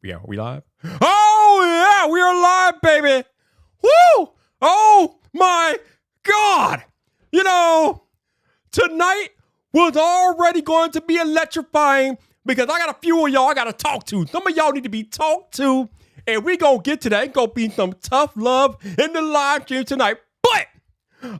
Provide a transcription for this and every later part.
Yeah, are we live? Oh, yeah, we are live, baby. Woo! Oh, my God. You know, tonight was already going to be electrifying because I got a few of y'all I got to talk to. Some of y'all need to be talked to, and we going to get to that. It's going to be some tough love in the live stream tonight. But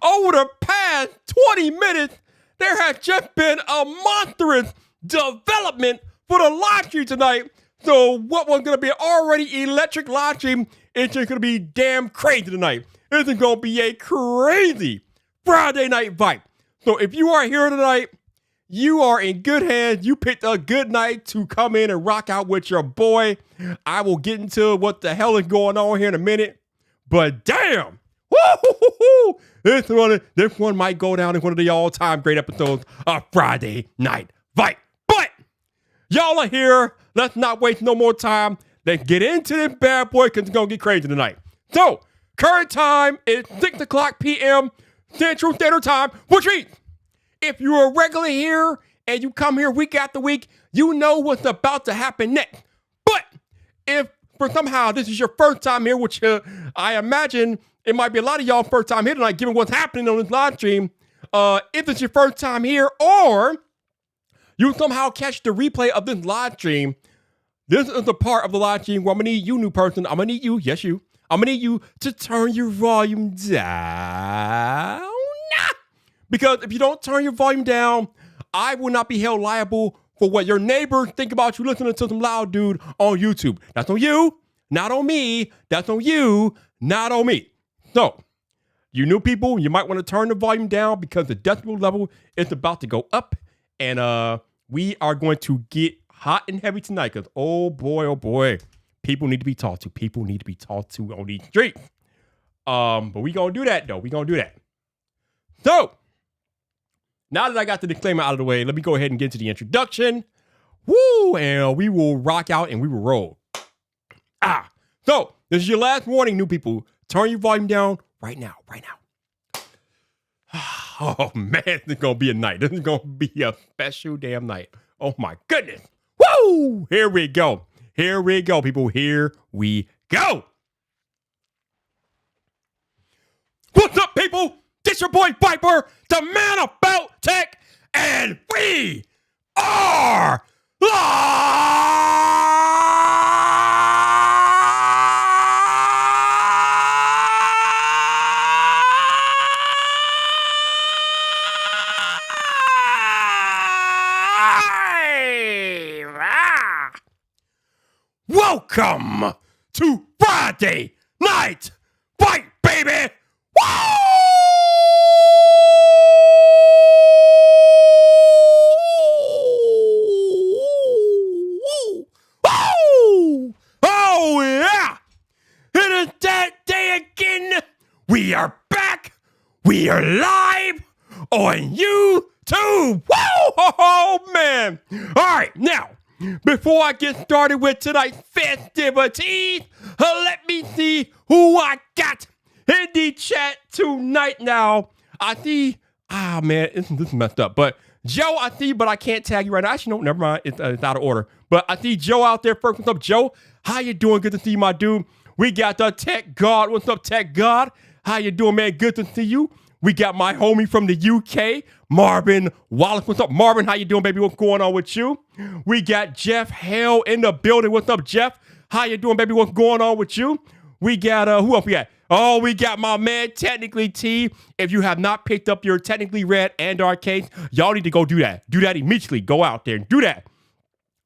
over the past 20 minutes, there has just been a monstrous development for the live stream tonight. So what was going to be an already electric live stream is just going to be damn crazy tonight. This is going to be a crazy Friday Night Vyp. So if you are here tonight, you are in good hands. You picked a good night to come in and rock out with your boy. I will get into what the hell is going on here in a minute. But damn, woo-hoo-hoo-hoo, this one might go down as one of the all-time great episodes of Friday Night Vyp. But y'all are here. Let's not waste no more time. Let's get into this bad boy because it's going to get crazy tonight. So, current time is 6 o'clock p.m. Central Standard Time, which means if you're a regular here and you come here week after week, you know what's about to happen next. But if for somehow this is your first time here, which I imagine it might be a lot of y'all first time here tonight, given what's happening on this live stream, if it's your first time here or you somehow catch the replay of this live stream, this is the part of the live stream where I'm going to need you, new person. I'm going to need you, yes you. I'm going to need you to turn your volume down. Because if you don't turn your volume down, I will not be held liable for what your neighbors think about you listening to some loud dude on YouTube. That's on you, not on me. That's on you, not on me. So, you new people, you might want to turn the volume down because the decibel level is about to go up. And we are going to get hot and heavy tonight because, oh boy, people need to be talked to. People need to be talked to on these streets. But we going to do that, though. We going to do that. So, now that I got the disclaimer out of the way, let me go ahead and get to the introduction. Woo! And we will rock out and we will roll. So, this is your last warning, new people. Turn your volume down right now. Oh, man, this is going to be a night. This is going to be a special damn night. Oh, my goodness. Woo! Here we go. Here we go, people. Here we go. What's up, people? This your boy Viper, the man about tech, and we are live! Welcome to Friday Night Vyp, baby! Woo! Oh, yeah! It is that day again. We are back. We are live on YouTube. Woo! Oh, man. All right, now, before I get started with tonight's festivities, let me see who I got in the chat tonight. Now, I see, man, this is messed up, but Joe, I see, but I can't tag you right now. Actually, no, never mind. It's out of order. But I see Joe out there first. What's up, Joe? How you doing? Good to see you, my dude. We got the Tech God. What's up, Tech God? How you doing, man? Good to see you. We got my homie from the UK, Marvin Wallace. What's up, Marvin? How you doing, baby? What's going on with you? We got Jeff Hale in the building. What's up, Jeff? How you doing, baby? What's going on with you? We got, who else we got? Oh, we got my man, Technically T. If you have not picked up your Technically Red and Arcades, y'all need to go do that. Do that immediately. Go out there and do that.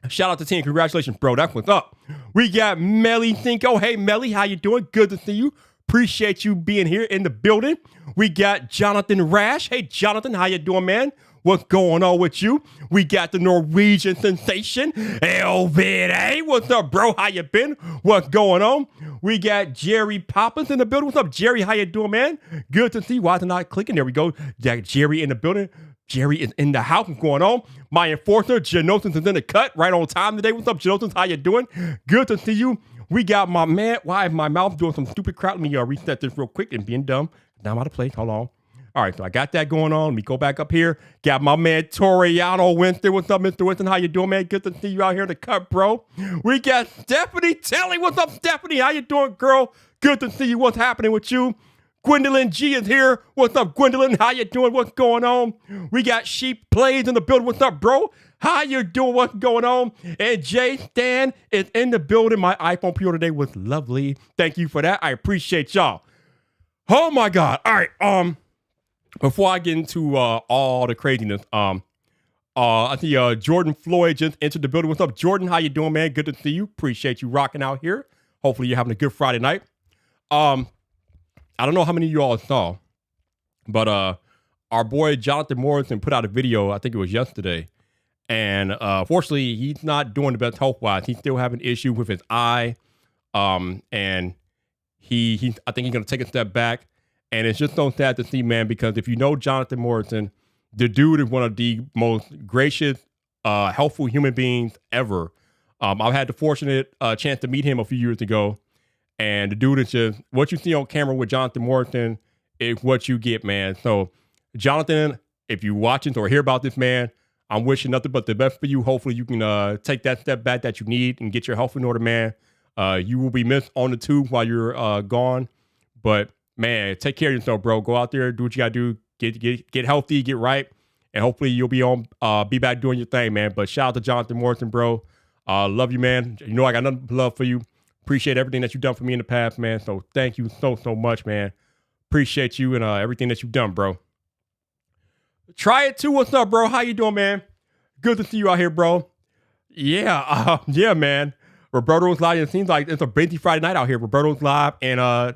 Shout out to T. Congratulations, bro. That's what's up. We got Melly Cinco. Hey, Melly, how you doing? Good to see you. Appreciate you being here in the building. We got Jonathan Rash. Hey, Jonathan, how you doing, man? What's going on with you? We got the Norwegian sensation, LVA. What's up, bro? How you been? What's going on? We got Jerry Poppins in the building. What's up, Jerry? How you doing, man? Good to see you. Why is it not clicking? There we go. Got Jerry in the building. Jerry is in the house. What's going on? My enforcer, Janosis, is in the cut right on time today. What's up, Janosis? How you doing? Good to see you. We got my man. Why is my mouth doing some stupid crap? Let me reset this real quick and being dumb. Now I'm out of place. Hold on. All right, so I got that going on. Let me go back up here. Got my man Toriano Winston. What's up, Mr. Winston? How you doing, man? Good to see you out here in the cut, bro. We got Stephanie Telly. What's up, Stephanie? How you doing, girl? Good to see you. What's happening with you? Gwendolyn G is here. What's up, Gwendolyn? How you doing? What's going on? We got Sheep Plays in the building. What's up, bro? How you doing? What's going on? And Jay Stan is in the building. My iPhone pre-order today was lovely. Thank you for that. I appreciate y'all. Oh my God. All right. Before I get into all the craziness, I see Jordan Floyd just entered the building. What's up, Jordan? How you doing, man? Good to see you. Appreciate you rocking out here. Hopefully you're having a good Friday night. I don't know how many of you all saw, but our boy Jonathan Morrison put out a video, I think it was yesterday. And fortunately, he's not doing the best health-wise. He's still having issues with his eye. And I think he's going to take a step back. And it's just so sad to see, man, because if you know Jonathan Morrison, the dude is one of the most gracious, helpful human beings ever. I've had the fortunate chance to meet him a few years ago. And the dude is just, what you see on camera with Jonathan Morrison is what you get, man. So, Jonathan, if you're watching or hear about this, man, I'm wishing nothing but the best for you. Hopefully, you can take that step back that you need and get your health in order, man. You will be missed on the tube while you're gone. But, man, take care of yourself, bro. Go out there, do what you got to do. Get healthy, get right. And hopefully, you'll be back doing your thing, man. But shout out to Jonathan Morrison, bro. Love you, man. You know I got nothing but love for you. Appreciate everything that you've done for me in the past, man. So thank you so much, man. Appreciate you and everything that you've done, bro. Try it too. What's up, bro? How you doing, man? Good to see you out here, bro. Yeah, yeah, man. Roberto's live. It seems like it's a busy Friday night out here. Roberto's live and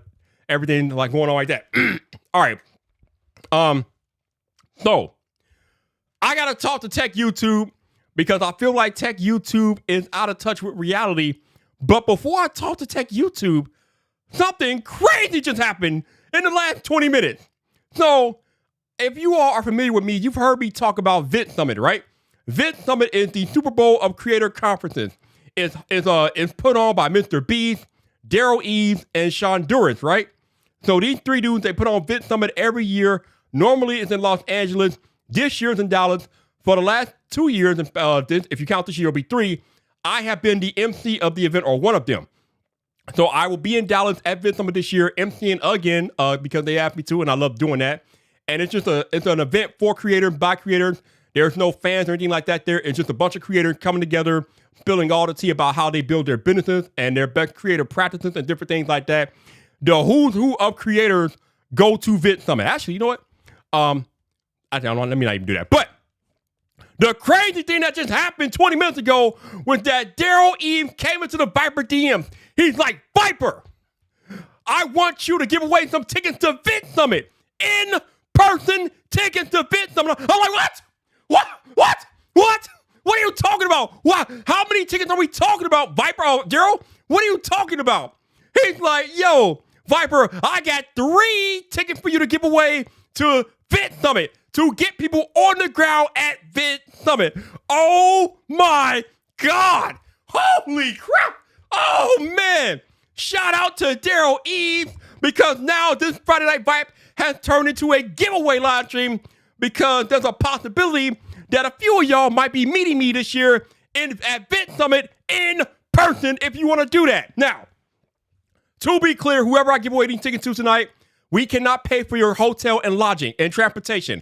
everything like going on like that. All right. So I gotta talk to Tech YouTube because I feel like Tech YouTube is out of touch with reality. But before I talk to Tech YouTube, something crazy just happened in the last 20 minutes. So, if you all are familiar with me, you've heard me talk about Vid Summit, right? Vid Summit is the Super Bowl of creator conferences. It's put on by Mr. Beast, Daryl Eves, and Sean Duras, right? So these three dudes, they put on Vid Summit every year. Normally it's in Los Angeles. This year's in Dallas. For the last 2 years, if you count this year, it'll be 3. I have been the MC of the event, or one of them. So I will be in Dallas at Vid Summit this year, MCing again, because they asked me to, and I love doing that. And it's an event for creators, by creators. There's no fans or anything like that there. It's just a bunch of creators coming together, spilling all the tea about how they build their businesses and their best creative practices and different things like that. The who's who of creators go to Vid Summit. Actually, you know what? I don't know, let me not even do that. But the crazy thing that just happened 20 minutes ago was that Daryl Eves came into the Vyper DM. He's like, Vyper, I want you to give away some tickets to Vid Summit. In-person tickets to Vid Summit. I'm like, what? What are you talking about? What? How many tickets are we talking about, Vyper? Daryl, what are you talking about? He's like, yo, Vyper, I got 3 tickets for you to give away to Vid Summit, to get people on the ground at Vid Summit. Oh my God. Holy crap. Oh man. Shout out to Daryl Eves, because now this Friday Night Vyp has turned into a giveaway live stream, because there's a possibility that a few of y'all might be meeting me this year at Vid Summit in person if you want to do that. Now, to be clear, whoever I give away these tickets to tonight, we cannot pay for your hotel and lodging and transportation.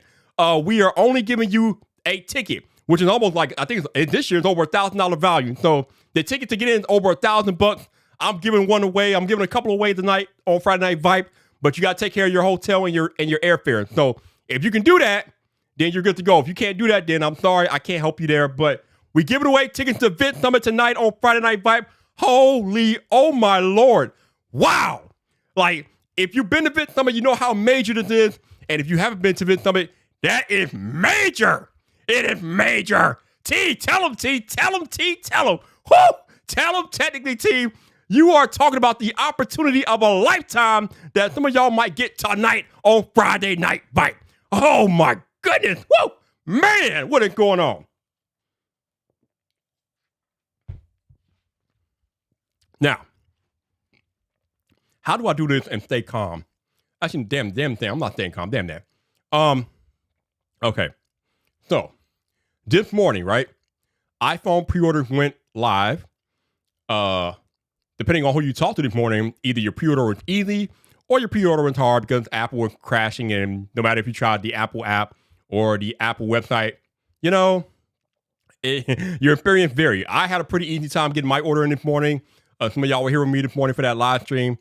We are only giving you a ticket, which is almost like, I think this year is over $1,000 value. So the ticket to get in is over $1,000. I'm giving one away. I'm giving a couple away tonight on Friday Night Vyp, but you got to take care of your hotel and your airfare. So if you can do that, then you're good to go. If you can't do that, then I'm sorry, I can't help you there. But we giving away tickets to Vid Summit tonight on Friday Night Vyp. Holy, oh my Lord. Wow. Like, if you've been to Vid Summit, you know how major this is. And if you haven't been to Vid Summit, that is major. It is major. T, tell them, T, tell them, T, tell them. Whoo! Tell them, technically, T, you are talking about the opportunity of a lifetime that some of y'all might get tonight on Friday Night Vyp. Oh my goodness. Whoa, man, what is going on? Now, how do I do this and stay calm? Actually, damn thing. I'm not staying calm. Damn that. Okay. So this morning, right? iPhone pre-orders went live. Depending on who you talk to this morning, either your pre-order was easy or your pre-order was hard because Apple was crashing, and no matter if you tried the Apple app or the Apple website, your experience varied. I had a pretty easy time getting my order in this morning. Some of y'all were here with me this morning for that live stream.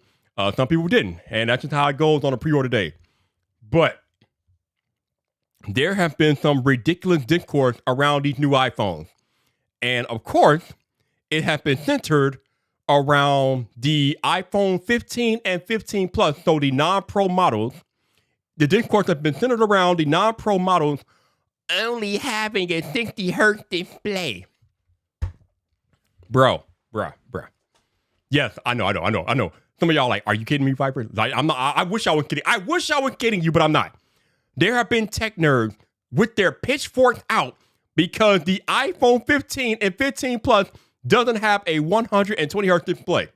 Some people didn't, and that's just how it goes on a pre-order day. But there have been some ridiculous discourse around these new iPhones. And of course, it has been centered around the iPhone 15 and 15 Plus, so the non-Pro models. The discourse has been centered around the non-Pro models only having a 60 hertz display. Bro. Yes, I know. Some of y'all like, are you kidding me, Viper? Like, I'm not. I wish I was kidding. I wish I was kidding you, but I'm not. There have been tech nerds with their pitchforks out because the iPhone 15 and 15 Plus doesn't have a 120 hertz display.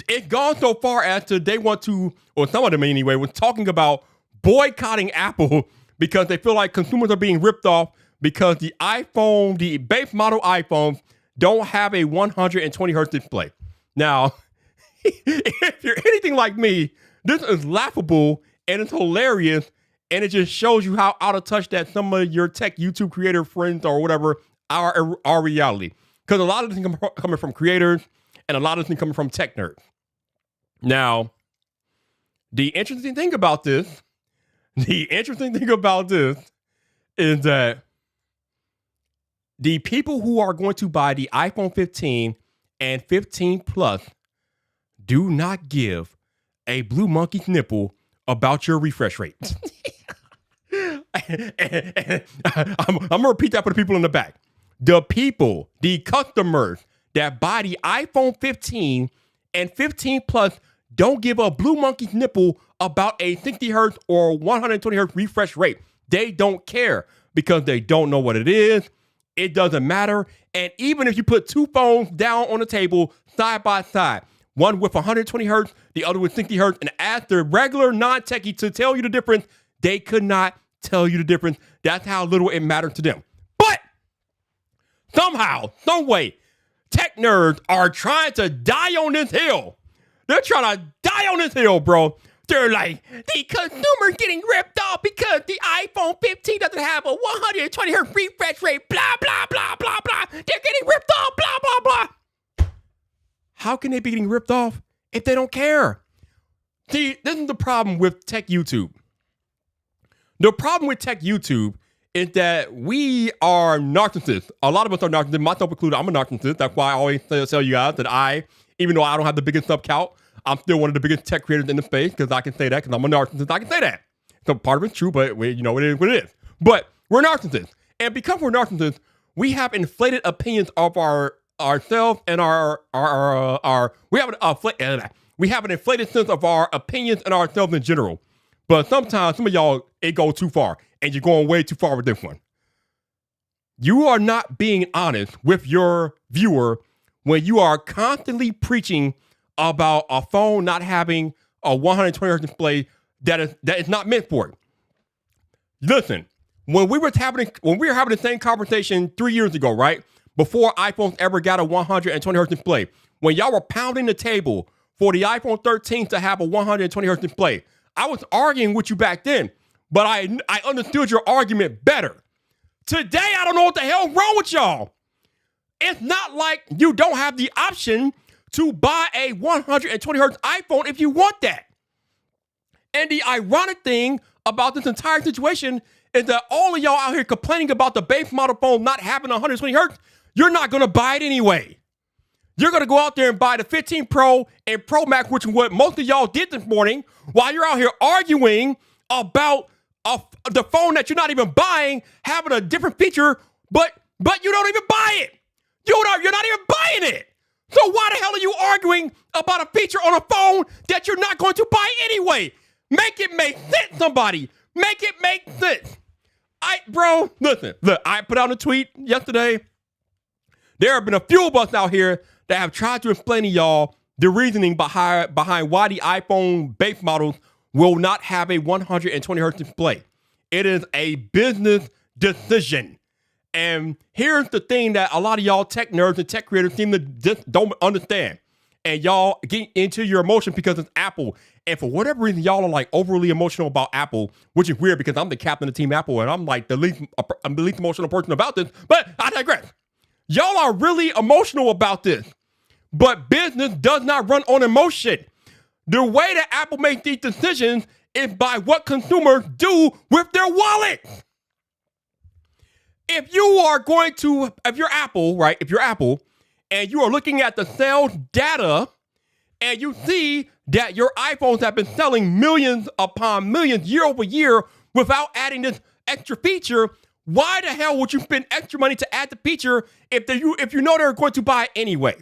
It's gone so far as to they want to, or some of them anyway, was talking about boycotting Apple because they feel like consumers are being ripped off because the base model iPhones don't have a 120 hertz display. Now, if you're anything like me, this is laughable and it's hilarious, and it just shows you how out of touch that some of your tech YouTube creator friends or whatever are reality. Because a lot of this is coming from creators and a lot of this is coming from tech nerds. Now, the interesting thing about this is that the people who are going to buy the iPhone 15 and 15 Plus do not give a blue monkey's nipple about your refresh rate. and I'm going to repeat that for the people in the back. The customers that buy the iPhone 15 and 15 Plus don't give a blue monkey's nipple about a 60 hertz or 120 hertz refresh rate. They don't care because they don't know what it is. It doesn't matter. And even if you put two phones down on the table side by side, one with 120 hertz, the other with 60 hertz, and ask the regular non-techie to tell you the difference, they could not tell you the difference. That's how little it mattered to them. But somehow, some way, tech nerds are trying to die on this hill. They're trying to die on this hill, bro. They're like, the consumer's getting ripped off because the iPhone 15 doesn't have a 120 hertz refresh rate, blah, blah, blah, blah, blah. They're getting ripped off, blah, blah, blah. How can they be getting ripped off if they don't care? See, this is the problem with tech YouTube. The problem with tech YouTube is that we are narcissists. A lot of us are narcissists, myself included. I'm a narcissist. That's why I always tell you guys that even though I don't have the biggest sub count, I'm still one of the biggest tech creators in the space because I can say that because I'm a narcissist. I can say that. So part of it's true, but it is what it is. But we're narcissists. And because we're narcissists, we have inflated opinions of ourselves and we have an inflated sense of our opinions and ourselves in general. But sometimes some of y'all, it goes too far and you're going way too far with this one. You are not being honest with your viewer when you are constantly preaching about a phone not having a 120 hertz display that is not meant for it. Listen, when we were having the same conversation 3 years ago, right? Before iPhones ever got a 120 hertz display, when y'all were pounding the table for the iPhone 13 to have a 120 hertz display, I was arguing with you back then, but I understood your argument better. Today, I don't know what the hell's wrong with y'all. It's not like you don't have the option to buy a 120 hertz iPhone if you want that. And the ironic thing about this entire situation is that all of y'all out here complaining about the base model phone not having 120 hertz, you're not going to buy it anyway. You're going to go out there and buy the 15 Pro and Pro Max, which is what most of y'all did this morning, while you're out here arguing about the phone that you're not even buying having a different feature, but you don't even buy it. You're not even buying it. So why the hell are you arguing about a feature on a phone that you're not going to buy anyway? Make it make sense, somebody. Make it make sense. Listen, look, I put out a tweet yesterday. There have been a few of us out here that have tried to explain to y'all the reasoning behind why the iPhone base models will not have a 120 hertz display. It is a business decision. And here's the thing that a lot of y'all tech nerds and tech creators seem to just don't understand. And y'all get into your emotion because it's Apple. And for whatever reason, y'all are like overly emotional about Apple, which is weird because I'm the captain of Team Apple and I'm like I'm the least emotional person about this. But I digress. Y'all are really emotional about this. But business does not run on emotion. The way that Apple makes these decisions is by what consumers do with their wallets. If you're Apple, right? If you're Apple and you are looking at the sales data and you see that your iPhones have been selling millions upon millions year over year without adding this extra feature, why the hell would you spend extra money to add the feature if you know they're going to buy it anyway?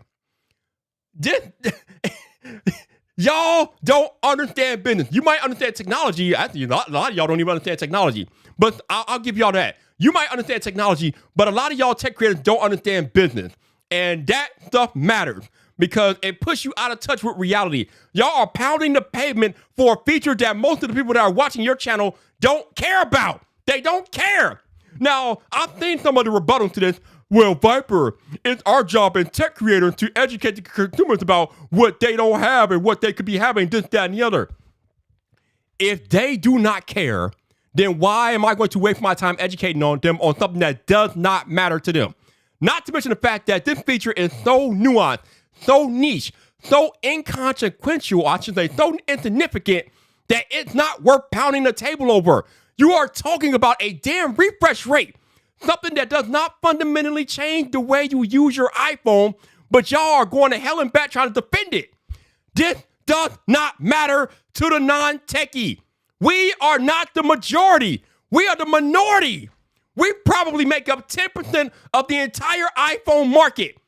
Y'all don't understand business. You might understand technology. Actually, a lot of y'all don't even understand technology. But I'll give y'all that. You might understand technology, but a lot of y'all tech creators don't understand business. And that stuff matters because it puts you out of touch with reality. Y'all are pounding the pavement for a feature that most of the people that are watching your channel don't care about. They don't care. Now, I've seen some of the rebuttals to this. Well, Viper, it's our job as tech creators to educate the consumers about what they don't have and what they could be having, this, that, and the other. If they do not care, then why am I going to waste my time educating on them on something that does not matter to them? Not to mention the fact that this feature is so nuanced, so niche, so inconsequential, I should say, so insignificant that it's not worth pounding the table over. You are talking about a damn refresh rate, something that does not fundamentally change the way you use your iPhone, but y'all are going to hell and back trying to defend it. This does not matter to the non-techie. We are not the majority. We are the minority. We probably make up 10% of the entire iPhone market.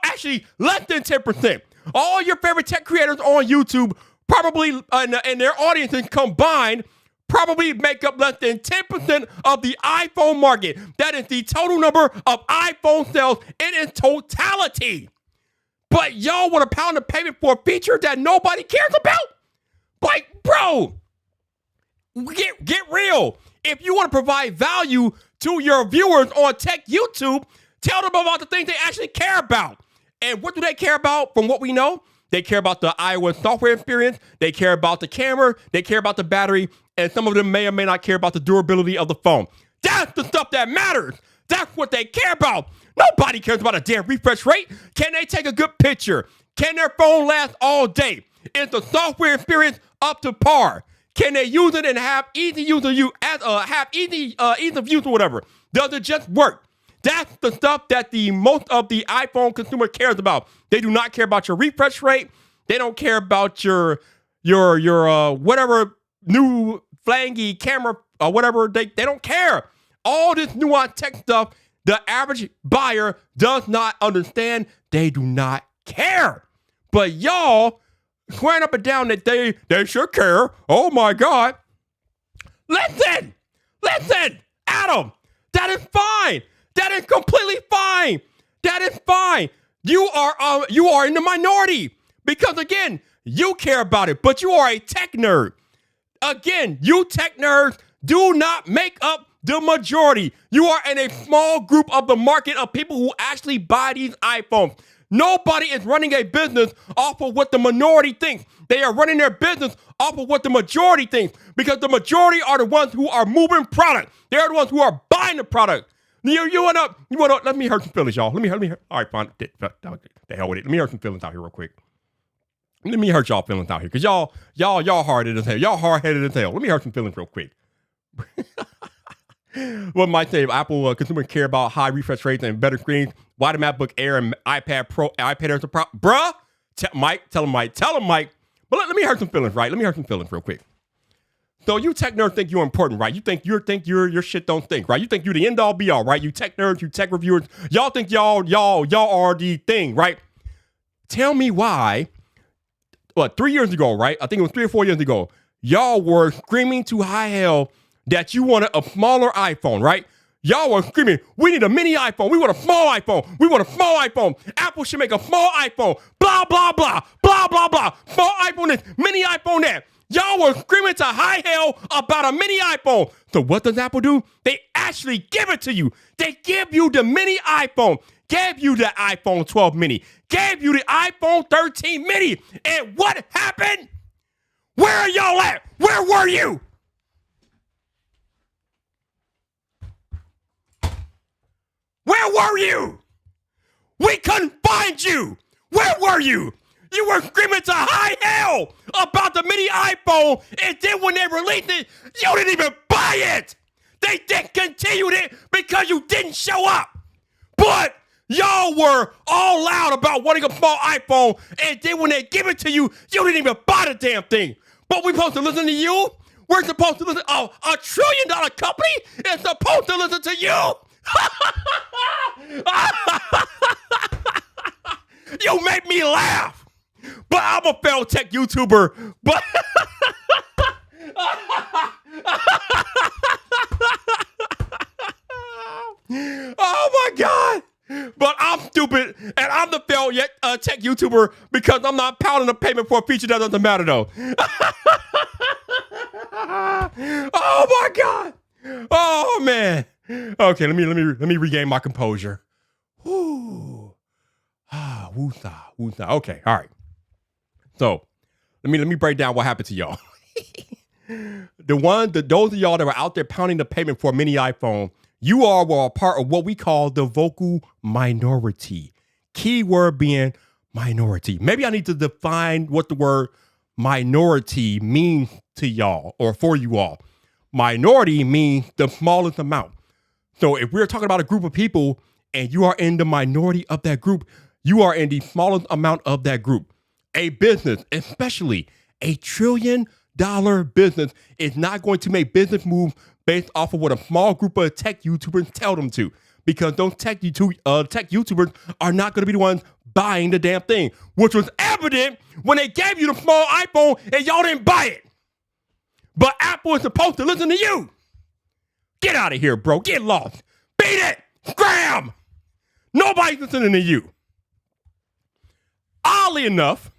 Actually, less than 10%. All your favorite tech creators on YouTube probably, and their audiences combined, probably make up less than 10% of the iPhone market. That is the total number of iPhone sales in its totality. But y'all want to pound the pavement for a feature that nobody cares about? Like, bro, get real. If you want to provide value to your viewers on Tech YouTube, tell them about the things they actually care about. And what do they care about from what we know? They care about the iOS software experience. They care about the camera. They care about the battery. And some of them may or may not care about the durability of the phone. That's the stuff that matters. That's what they care about. Nobody cares about a damn refresh rate. Can they take a good picture? Can their phone last all day? Is the software experience up to par? Can they use it and have easy use of ease of use or whatever? Does it just work? That's the stuff that the most of the iPhone consumer cares about. They do not care about your refresh rate. They don't care about your whatever new flangy camera or whatever. They don't care. All this nuanced tech stuff, the average buyer does not understand. They do not care. But y'all swearing up and down that they should care. Oh my God. Listen, Adam, that is fine. That is completely fine. That is fine. You are in the minority because again, you care about it, but you are a tech nerd. Again, you tech nerds do not make up the majority. You are in a small group of the market of people who actually buy these iPhones. Nobody is running a business off of what the minority thinks. They are running their business off of what the majority thinks because the majority are the ones who are moving product. They're the ones who are buying the product. You wanna let me hurt some feelings, y'all. Let me hurt. All right, fine. The hell with it. Let me hurt some feelings out here real quick. Let me hurt y'all feelings out here because y'all hard-headed as hell. Y'all hard-headed as hell. Let me hurt some feelings real quick. What might say Apple consumers care about high refresh rates and better screens. Why the MacBook Air and iPad Pro, iPad Air is a problem? Bruh, tell him Mike. But let me hurt some feelings, right? Let me hurt some feelings real quick. So you tech nerds think you're important, right? You think your shit don't stink, right? You think you're the end all be all, right? You tech nerds, you tech reviewers, y'all think y'all are the thing, right? Tell me why. 3 years ago, right? I think it was 3 or 4 years ago. Y'all were screaming to high hell that you wanted a smaller iPhone, right? Y'all were screaming, we need a mini iPhone. We want a small iPhone. We want a small iPhone. Apple should make a small iPhone. Blah, blah, blah. Blah, blah, blah. Small iPhone this, mini iPhone that. Y'all were screaming to high hell about a mini iPhone. So what does Apple do? They actually give it to you. They give you the mini iPhone, gave you the iPhone 12 mini, gave you the iPhone 13 mini. And what happened? Where are y'all at? Where were you? Where were you? We couldn't find you. Where were you? You were screaming to high hell about the mini iPhone, and then when they released it, you didn't even buy it. They discontinued it because you didn't show up. But y'all were all loud about wanting a small iPhone, and then when they give it to you, you didn't even buy the damn thing. But we're supposed to listen to you? We're supposed to listen. Oh, $1 trillion company is supposed to listen to you? You make me laugh. But I'm a failed tech YouTuber. But oh my God. But I'm stupid, and I'm the failed tech YouTuber because I'm not pounding a payment for a feature that doesn't matter though. Oh my God. Oh man. Okay, let me regain my composure. Whoo. Ah, woosah. Okay, all right. So let me break down what happened to y'all. Those of y'all that were out there pounding the pavement for a mini iPhone, you all were a part of what we call the vocal minority. Keyword being minority. Maybe I need to define what the word minority means to y'all or for you all. Minority means the smallest amount. So if we're talking about a group of people and you are in the minority of that group, you are in the smallest amount of that group. A business, especially a $1 trillion business, is not going to make business moves based off of what a small group of tech YouTubers tell them to, because those tech YouTubers are not going to be the ones buying the damn thing, which was evident when they gave you the small iPhone and y'all didn't buy it. But Apple is supposed to listen to you. Get out of here, bro. Get lost. Beat it. Scram. Nobody's listening to you. Oddly enough,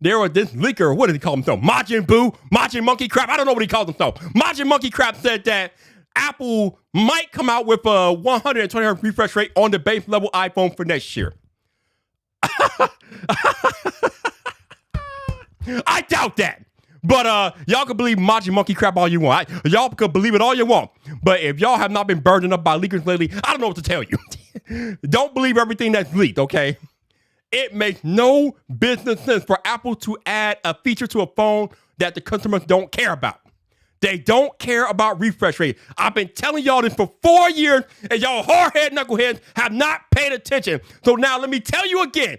there was this leaker, what did he call himself? Majin Monkey Crap. I don't know what he called himself. Majin Monkey Crap said that Apple might come out with a 120 Hz refresh rate on the base level iPhone for next year. I doubt that. But y'all can believe Majin Monkey Crap all you want. Y'all can believe it all you want. But if y'all have not been burdened up by leakers lately, I don't know what to tell you. Don't believe everything that's leaked, okay? It makes no business sense for Apple to add a feature to a phone that the customers don't care about. They don't care about refresh rate. I've been telling y'all this for 4 years, and y'all hardhead knuckleheads have not paid attention. So now let me tell you again.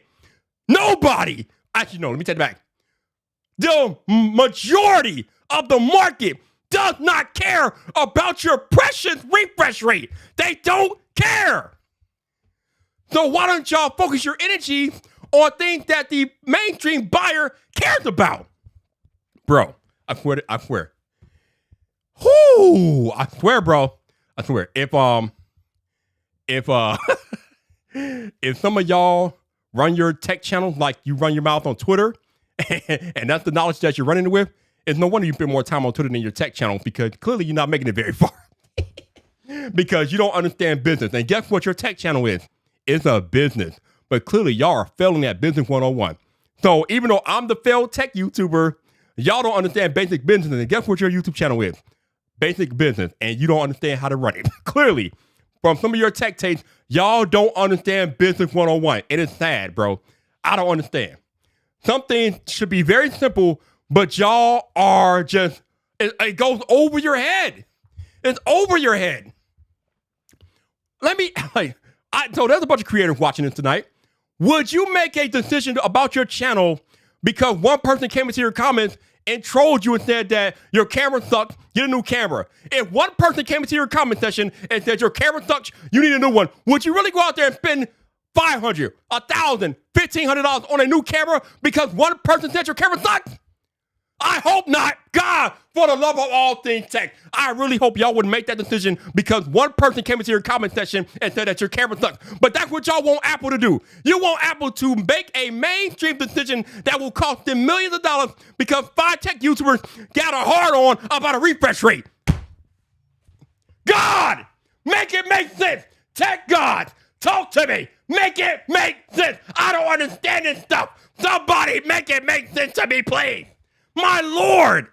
Nobody, actually no, let me take it back. The majority of the market does not care about your precious refresh rate. They don't care. So why don't y'all focus your energy on things that the mainstream buyer cares about? Bro, I swear. Whoo, I swear, bro. I swear. If if some of y'all run your tech channels like you run your mouth on Twitter, and that's the knowledge that you're running with, it's no wonder you spend more time on Twitter than your tech channel, because clearly you're not making it very far. Because you don't understand business. And guess what your tech channel is? It's a business. But clearly y'all are failing at business 101. So even though I'm the failed tech YouTuber, y'all don't understand basic business. And guess what your YouTube channel is? Basic business. And you don't understand how to run it. Clearly, from some of your tech tapes, y'all don't understand business 101. It is sad, bro. I don't understand. Some things should be very simple, but y'all are just, it goes over your head. It's over your head. So there's a bunch of creators watching this tonight. Would you make a decision about your channel because one person came into your comments and trolled you and said that your camera sucks, get a new camera? If one person came into your comment section and said your camera sucks, you need a new one, would you really go out there and spend $500, $1,000, $1,500 on a new camera because one person said your camera sucks? I hope not. God, for the love of all things tech, I really hope y'all would make that decision because one person came into your comment section and said that your camera sucks. But that's what y'all want Apple to do. You want Apple to make a mainstream decision that will cost them millions of dollars because 5 tech YouTubers got a hard on about a refresh rate. God, make it make sense. Tech God, talk to me. Make it make sense. I don't understand this stuff. Somebody make it make sense to me, please. My Lord,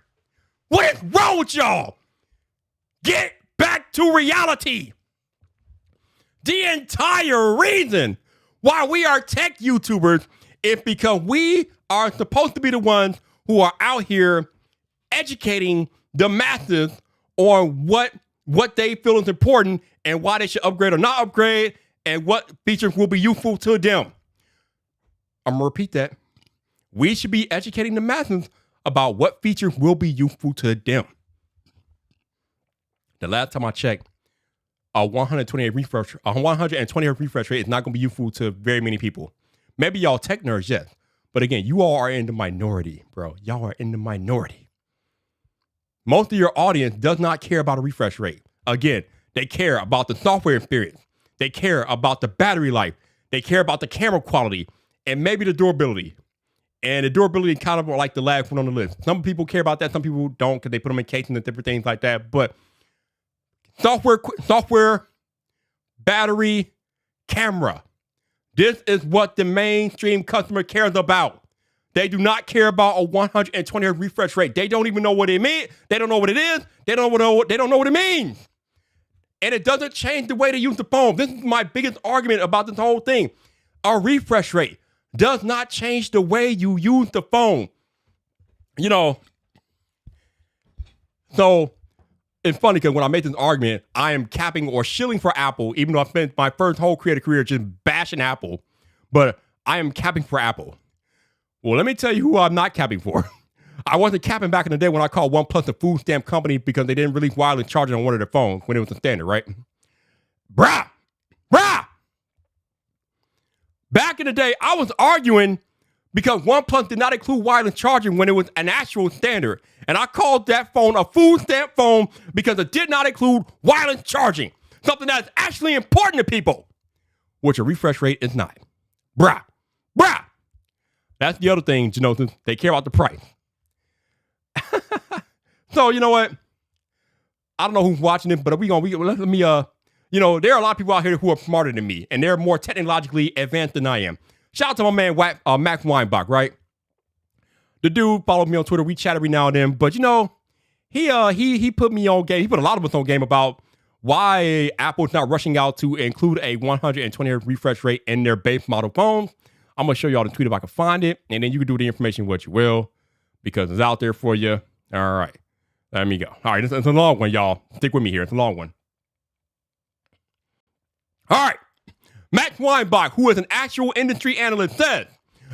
what is wrong with y'all? Get back to reality. The entire reason why we are tech YouTubers is because we are supposed to be the ones who are out here educating the masses on what they feel is important and why they should upgrade or not upgrade and what features will be useful to them. I'm going to repeat that. We should be educating the masses about what features will be useful to them. The last time I checked, a 120 hertz refresh rate is not going to be useful to very many people. Maybe y'all tech nerds, yes. But again, you all are in the minority, bro. Y'all are in the minority. Most of your audience does not care about a refresh rate. Again, they care about the software experience. They care about the battery life. They care about the camera quality and maybe the durability. And the durability kind of like the last one on the list. Some people care about that. Some people don't because they put them in casing and different things like that. But software, battery, camera. This is what the mainstream customer cares about. They do not care about a 120 hertz refresh rate. They don't even know what it means. They don't know what it is. They don't know what it means. And it doesn't change the way they use the phone. This is my biggest argument about this whole thing. A refresh rate does not change the way you use the phone. You know, so it's funny because when I make this argument, I am capping or shilling for Apple, even though I spent my first whole creative career just bashing Apple. But I am capping for Apple. Well, let me tell you who I'm not capping for. I wasn't capping back in the day when I called OnePlus a food stamp company because they didn't release wireless charging on one of their phones when it was a standard, right? Bruh. Back in the day, I was arguing because OnePlus did not include wireless charging when it was an actual standard. And I called that phone a food stamp phone because it did not include wireless charging. Something that's actually important to people, which a refresh rate is not. Bruh. That's the other thing, Genosis. They care about the price. So, you know what? I don't know who's watching it, but there are a lot of people out here who are smarter than me, and they're more technologically advanced than I am. Shout out to my man, Max Weinbach, right? The dude followed me on Twitter. We chat every now and then, but he put me on game. He put a lot of us on game about why Apple's not rushing out to include a 120 hertz refresh rate in their base model phones. I'm going to show y'all the tweet if I can find it, and then you can do the information what you will, because it's out there for you. All right. Let me go. All right. It's a long one, y'all. Stick with me here. It's a long one. All right. Max Weinbach, who is an actual industry analyst, says,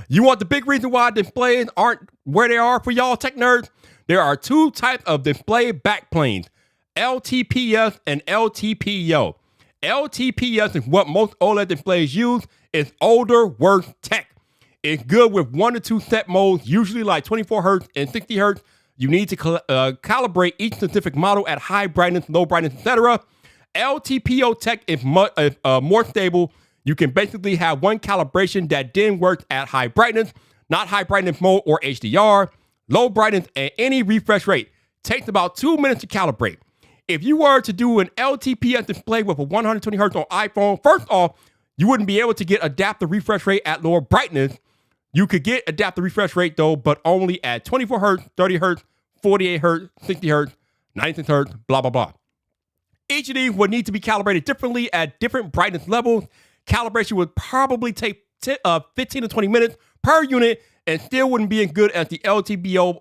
you want the big reason why displays aren't where they are for y'all tech nerds? There are two types of display backplanes, LTPS and LTPO. LTPS is what most OLED displays use. It's older, worse tech. It's good with 1 to 2 set modes, usually like 24 hertz and 60 hertz. You need to calibrate each specific model at high brightness, low brightness, etc. LTPO tech is more stable. You can basically have one calibration that then works at high brightness, not high brightness mode or HDR. Low brightness and any refresh rate takes about 2 minutes to calibrate. If you were to do an LTPS display with a 120 hertz on iPhone, first off, you wouldn't be able to get adaptive refresh rate at lower brightness. You could get adaptive refresh rate though, but only at 24 hertz, 30 hertz, 48 hertz, 60 hertz, 96 hertz, blah, blah, blah. Each of these would need to be calibrated differently at different brightness levels. Calibration would probably take 15 to 20 minutes per unit and still wouldn't be as good as the LTPO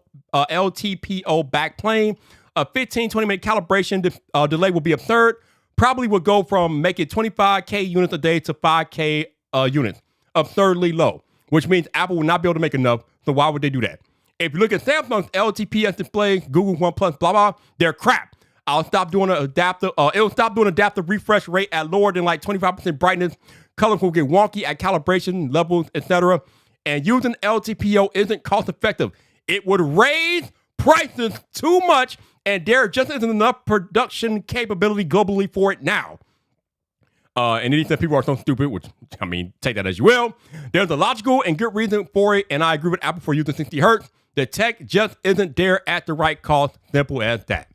backplane. A 15-20 minute calibration delay will be absurd. Probably would go from making 25K units a day to 5K units. Absurdly low, which means Apple will not be able to make enough. So why would they do that? If you look at Samsung's LTPS displays, Google OnePlus, blah, blah, they're crap. It'll stop doing adaptive refresh rate at lower than like 25% brightness. Colors will get wonky at calibration levels, etc. And using LTPO isn't cost effective. It would raise prices too much, and there just isn't enough production capability globally for it now. And then he said people are so stupid, which, I mean, take that as you will. There's a logical and good reason for it, and I agree with Apple for using 60 hertz. The tech just isn't there at the right cost. Simple as that.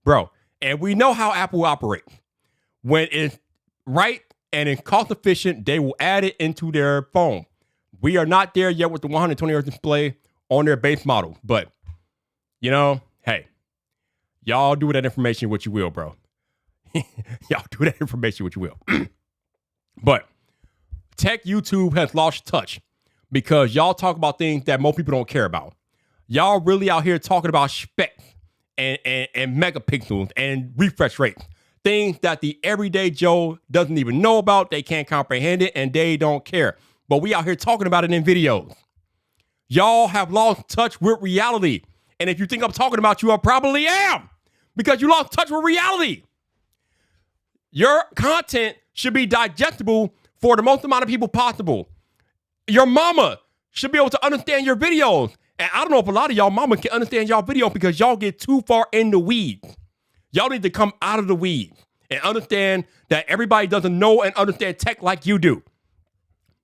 Bro, and we know how Apple operates. When it's right and it's cost efficient, they will add it into their phone. We are not there yet with the 120 hertz display on their base model. But, you know, hey, y'all do with that information what you will, bro. Y'all do that information what you will. But tech YouTube has lost touch because y'all talk about things that most people don't care about. Y'all really out here talking about specs and megapixels and refresh rates. Things that the everyday Joe doesn't even know about. They can't comprehend it and they don't care. But we out here talking about it in videos. Y'all have lost touch with reality. And if you think I'm talking about you, I probably am. Because you lost touch with reality. Your content should be digestible for the most amount of people possible. Your mama should be able to understand your videos. And I don't know if a lot of y'all mama can understand y'all videos because y'all get too far in the weeds. Y'all need to come out of the weeds and understand that everybody doesn't know and understand tech like you do.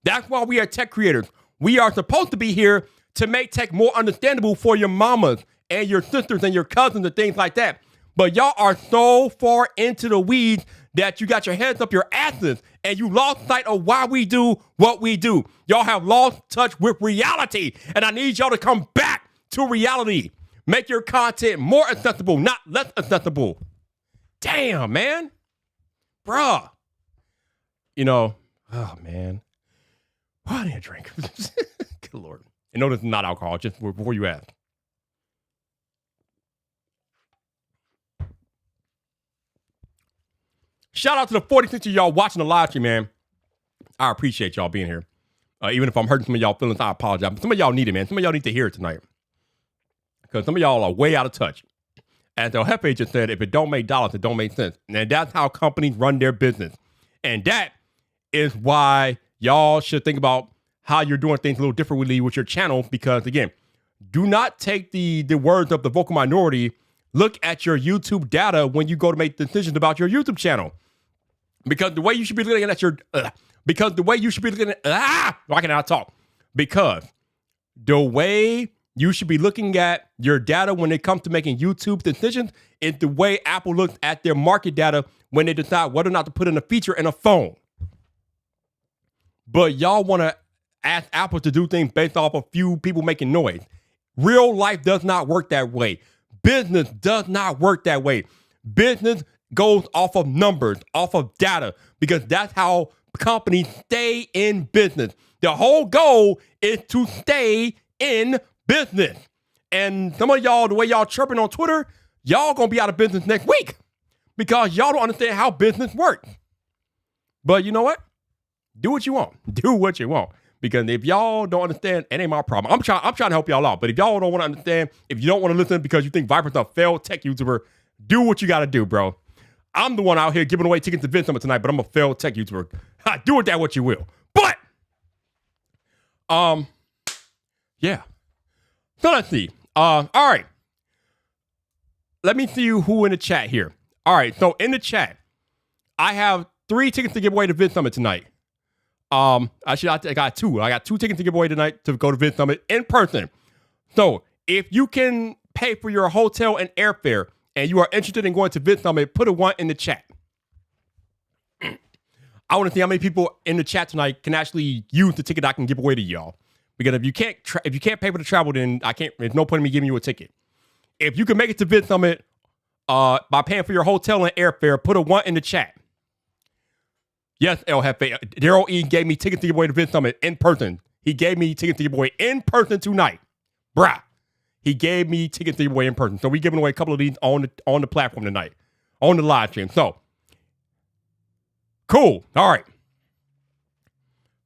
That's why we are tech creators. We are supposed to be here to make tech more understandable for your mamas and your sisters and your cousins and things like that. But y'all are so far into the weeds that you got your heads up your asses and you lost sight of why we do what we do. Y'all have lost touch with reality, and I need y'all to come back to reality. Make your content more accessible, not less accessible. Damn, man. Bruh. You know, oh, man. I need a drink. Good Lord. And no, this is not alcohol, just before you ask. Shout out to the 46 of y'all watching the live stream, man. I appreciate y'all being here. Even if I'm hurting some of y'all feelings, I apologize. But some of y'all need it, man. Some of y'all need to hear it tonight. Because some of y'all are way out of touch. As El Jefe just said, if it don't make dollars, it don't make sense. And that's how companies run their business. And that is why y'all should think about how you're doing things a little differently with your channel. Because, again, do not take the words of the vocal minority. Look at your YouTube data when you go to make decisions about your YouTube channel. Because the way you should be looking at because the way you should be looking at, why can I talk? Because the way you should be looking at your data when it comes to making YouTube decisions is the way Apple looks at their market data when they decide whether or not to put in a feature in a phone. But y'all want to ask Apple to do things based off a few people making noise. Real life does not work that way. Business does not work that way. Business goes off of numbers, off of data, because that's how companies stay in business. The whole goal is to stay in business. And some of y'all, the way y'all chirping on Twitter, y'all gonna be out of business next week because y'all don't understand how business works. But you know what? Do what you want. Do what you want. Because if y'all don't understand, it ain't my problem. I'm trying to help y'all out. But if y'all don't want to understand, if you don't want to listen because you think Vyper's a failed tech YouTuber, do what you got to do, bro. I'm the one out here giving away tickets to Vid Summit tonight, but I'm a failed tech YouTuber. Do with that what you will. But, yeah. So let's see. All right. Let me see who in the chat here. All right. So in the chat, I have 3 tickets to give away to Vid Summit tonight. I got 2. I got 2 tickets to give away tonight to go to Vid Summit in person. So if you can pay for your hotel and airfare and you are interested in going to Vid Summit, put a 1 in the chat. I want to see how many people in the chat tonight can actually use the ticket I can give away to y'all. Because if you can't pay for the travel, then there's no point in me giving you a ticket. If you can make it to Vid Summit by paying for your hotel and airfare, put a 1 in the chat. Yes, El Jefe. Daryl E gave me tickets to give away to Vid Summit in person. He gave me tickets to give away in person tonight. Bruh. He gave me tickets to give away in person. So we're giving away a couple of these on the platform tonight. On the live stream. So, cool. All right.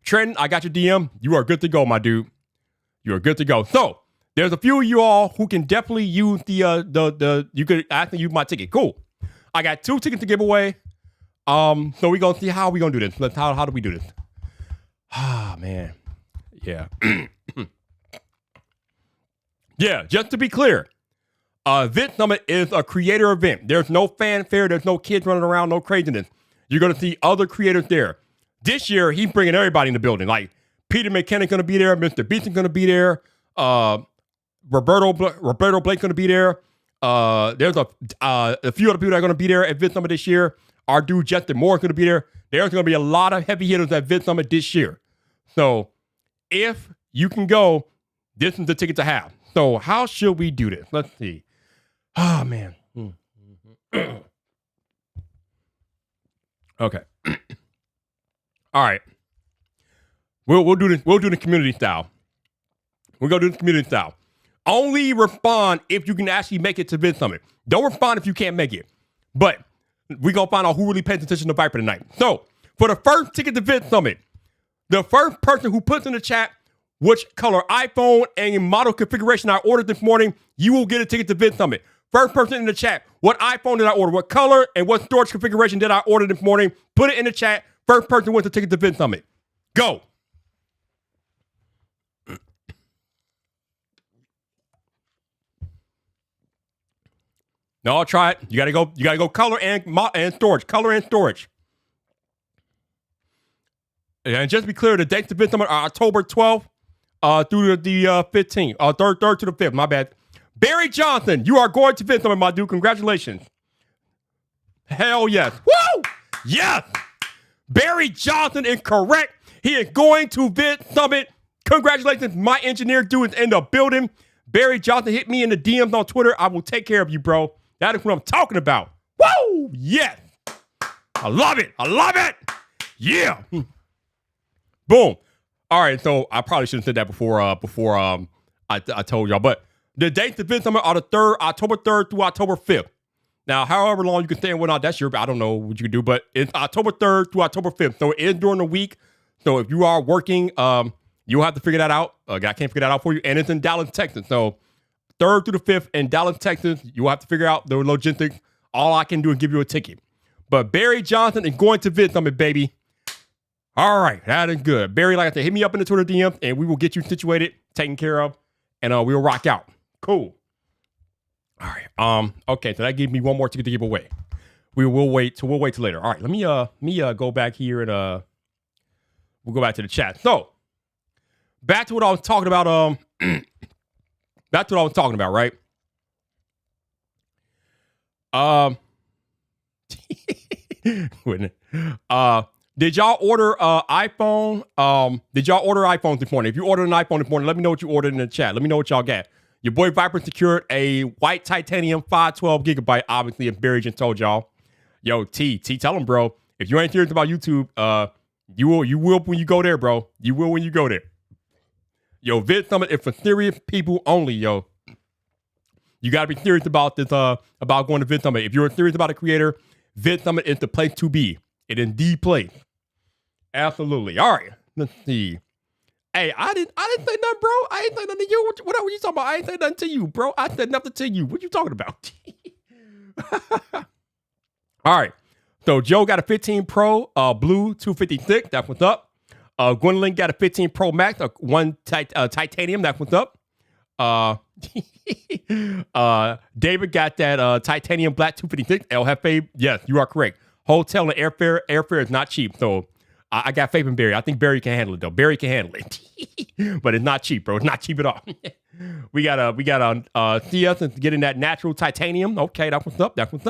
Trenton, I got your DM. You are good to go, my dude. You are good to go. So, there's a few of you all who can definitely use you could actually use my ticket. Cool. I got 2 tickets to give away. So we're going to see how we're going to do this. How do we do this? Ah, man. Yeah. Yeah, just to be clear, Vid Summit is a creator event. There's no fanfare. There's no kids running around, no craziness. You're going to see other creators there. This year, he's bringing everybody in the building. Like, Peter McKinnon's going to be there. Mr. Beast is going to be there. Roberto Blake's going to be there. There's a few other people that are going to be there at Vid Summit this year. Our dude Justin Moore is going to be there. There's going to be a lot of heavy hitters at Vid Summit this year. So if you can go, this is the ticket to have. So how should we do this? Let's see. Oh, man. Okay. All right. We'll do this. We'll do the community style. We're going to do the community style. Only respond if you can actually make it to Vid Summit. Don't respond if you can't make it. But we're going to find out who really pays attention to Vyper tonight. So, for the first ticket to Vid Summit, the first person who puts in the chat which color iPhone and model configuration I ordered this morning, you will get a ticket to Vid Summit. First person in the chat, what iPhone did I order? What color and what storage configuration did I order this morning? Put it in the chat. First person wins a ticket to Vid Summit. Go. No, I'll try it. You gotta go color and storage. Color and storage. And just to be clear, the dates to Vid Summit are October 12th through the 15th. 3rd to the 5th. My bad. Barry Johnson, you are going to Vid Summit, my dude. Congratulations. Hell yes. Woo! Yes. Barry Johnson is correct. He is going to Vid Summit. Congratulations. My engineer dude is in the building. Barry Johnson, hit me in the DMs on Twitter. I will take care of you, bro. That is what I'm talking about. Woo! Yes. I love it. I love it. Yeah. Boom. All right. So I probably should have said that before I told y'all. But the dates to Vid Summit are the October 3rd through October 5th. Now, however long you can stay and whatnot, that's I don't know what you can do, but it's October 3rd through October 5th. So it is during the week. So if you are working, you'll have to figure that out. I can't figure that out for you. And it's in Dallas, Texas. So 3rd through the 5th in Dallas, Texas. You will have to figure out the logistics. All I can do is give you a ticket. But Barry Johnson is going to Vid Summit, baby. All right, that is good. Barry, like I said, hit me up in the Twitter DM, and we will get you situated, taken care of, and we'll rock out. Cool. All right. Okay, so that gives me one more ticket to give away. We'll wait till later. All right, let me go back here and we'll go back to the chat. So back to what I was talking about. That's what I was talking about, right? Did y'all order iPhone? Did y'all order iPhones this morning? If you ordered an iPhone this morning, let me know what you ordered in the chat. Let me know what y'all got. Your boy Vyper secured a white titanium 512 gigabyte. Obviously, if Barry just told y'all. Yo, T, tell him, bro. If you ain't serious about YouTube, you will when you go there, bro. You will when you go there. Yo, Vid Summit is for serious people only, yo. You gotta be serious about this, about going to Vid Summit. If you're serious about a creator, Vid Summit is the place to be. It is the place. Absolutely. All right. Let's see. Hey, I didn't say nothing, bro. I ain't say nothing to you. What were you talking about? I ain't say nothing to you, bro. I said nothing to you. What you talking about? All right. So Joe got a 15 Pro, blue 256. That's what's up. Gwendolyn got a 15 Pro Max, titanium. That's what's up. David got that titanium black 256. El Jefe, yes, you are correct. Hotel and airfare is not cheap. So I got faith in Barry. I think Barry can handle it though. Barry can handle it, but it's not cheap, bro. It's not cheap at all. we got a CS is getting that natural titanium. Okay, that's what's up. That's what's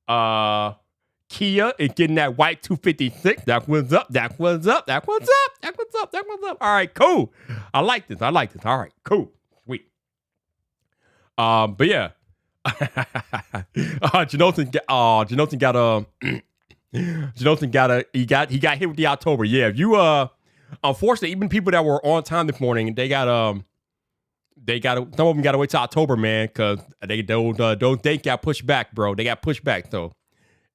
up. Kia is getting that white 256. That was up. That was up. That was up. That was up. That was up. All right, cool. I like this. All right, cool. Sweet. But yeah. Janosin got hit with the October. Yeah, if you unfortunately, even people that were on time this morning, some of them got to wait till October, man, because those dates got pushed back, bro. They got pushed back, so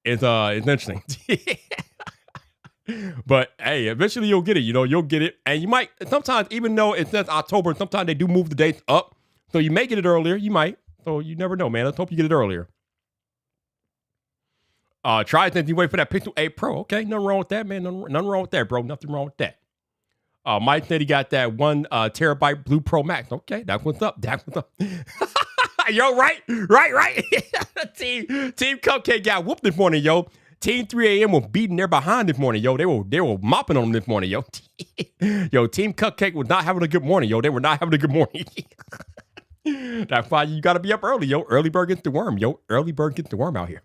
it's interesting. But hey, eventually you'll get it. You'll get it, and you might sometimes, even though it says October, sometimes they do move the dates up, so you may get it earlier. You might. So you never know, man. Let's hope you get it earlier. Try it, then you wait for that Pixel 8 Pro. Okay, nothing wrong with that, man. Nothing wrong with that, bro. Nothing wrong with that. Mike said he got that 1 terabyte Blue Pro Max. Okay, that's what's up. That's what's up. Yo, right. Team Cupcake got whooped this morning, yo. Team 3 a.m. was beating their behind this morning, yo. They were mopping on them this morning, yo. Yo, Team Cupcake was not having a good morning, yo. They were not having a good morning. That's why you got to be up early, yo. Early bird gets the worm, yo. Early bird gets the worm out here.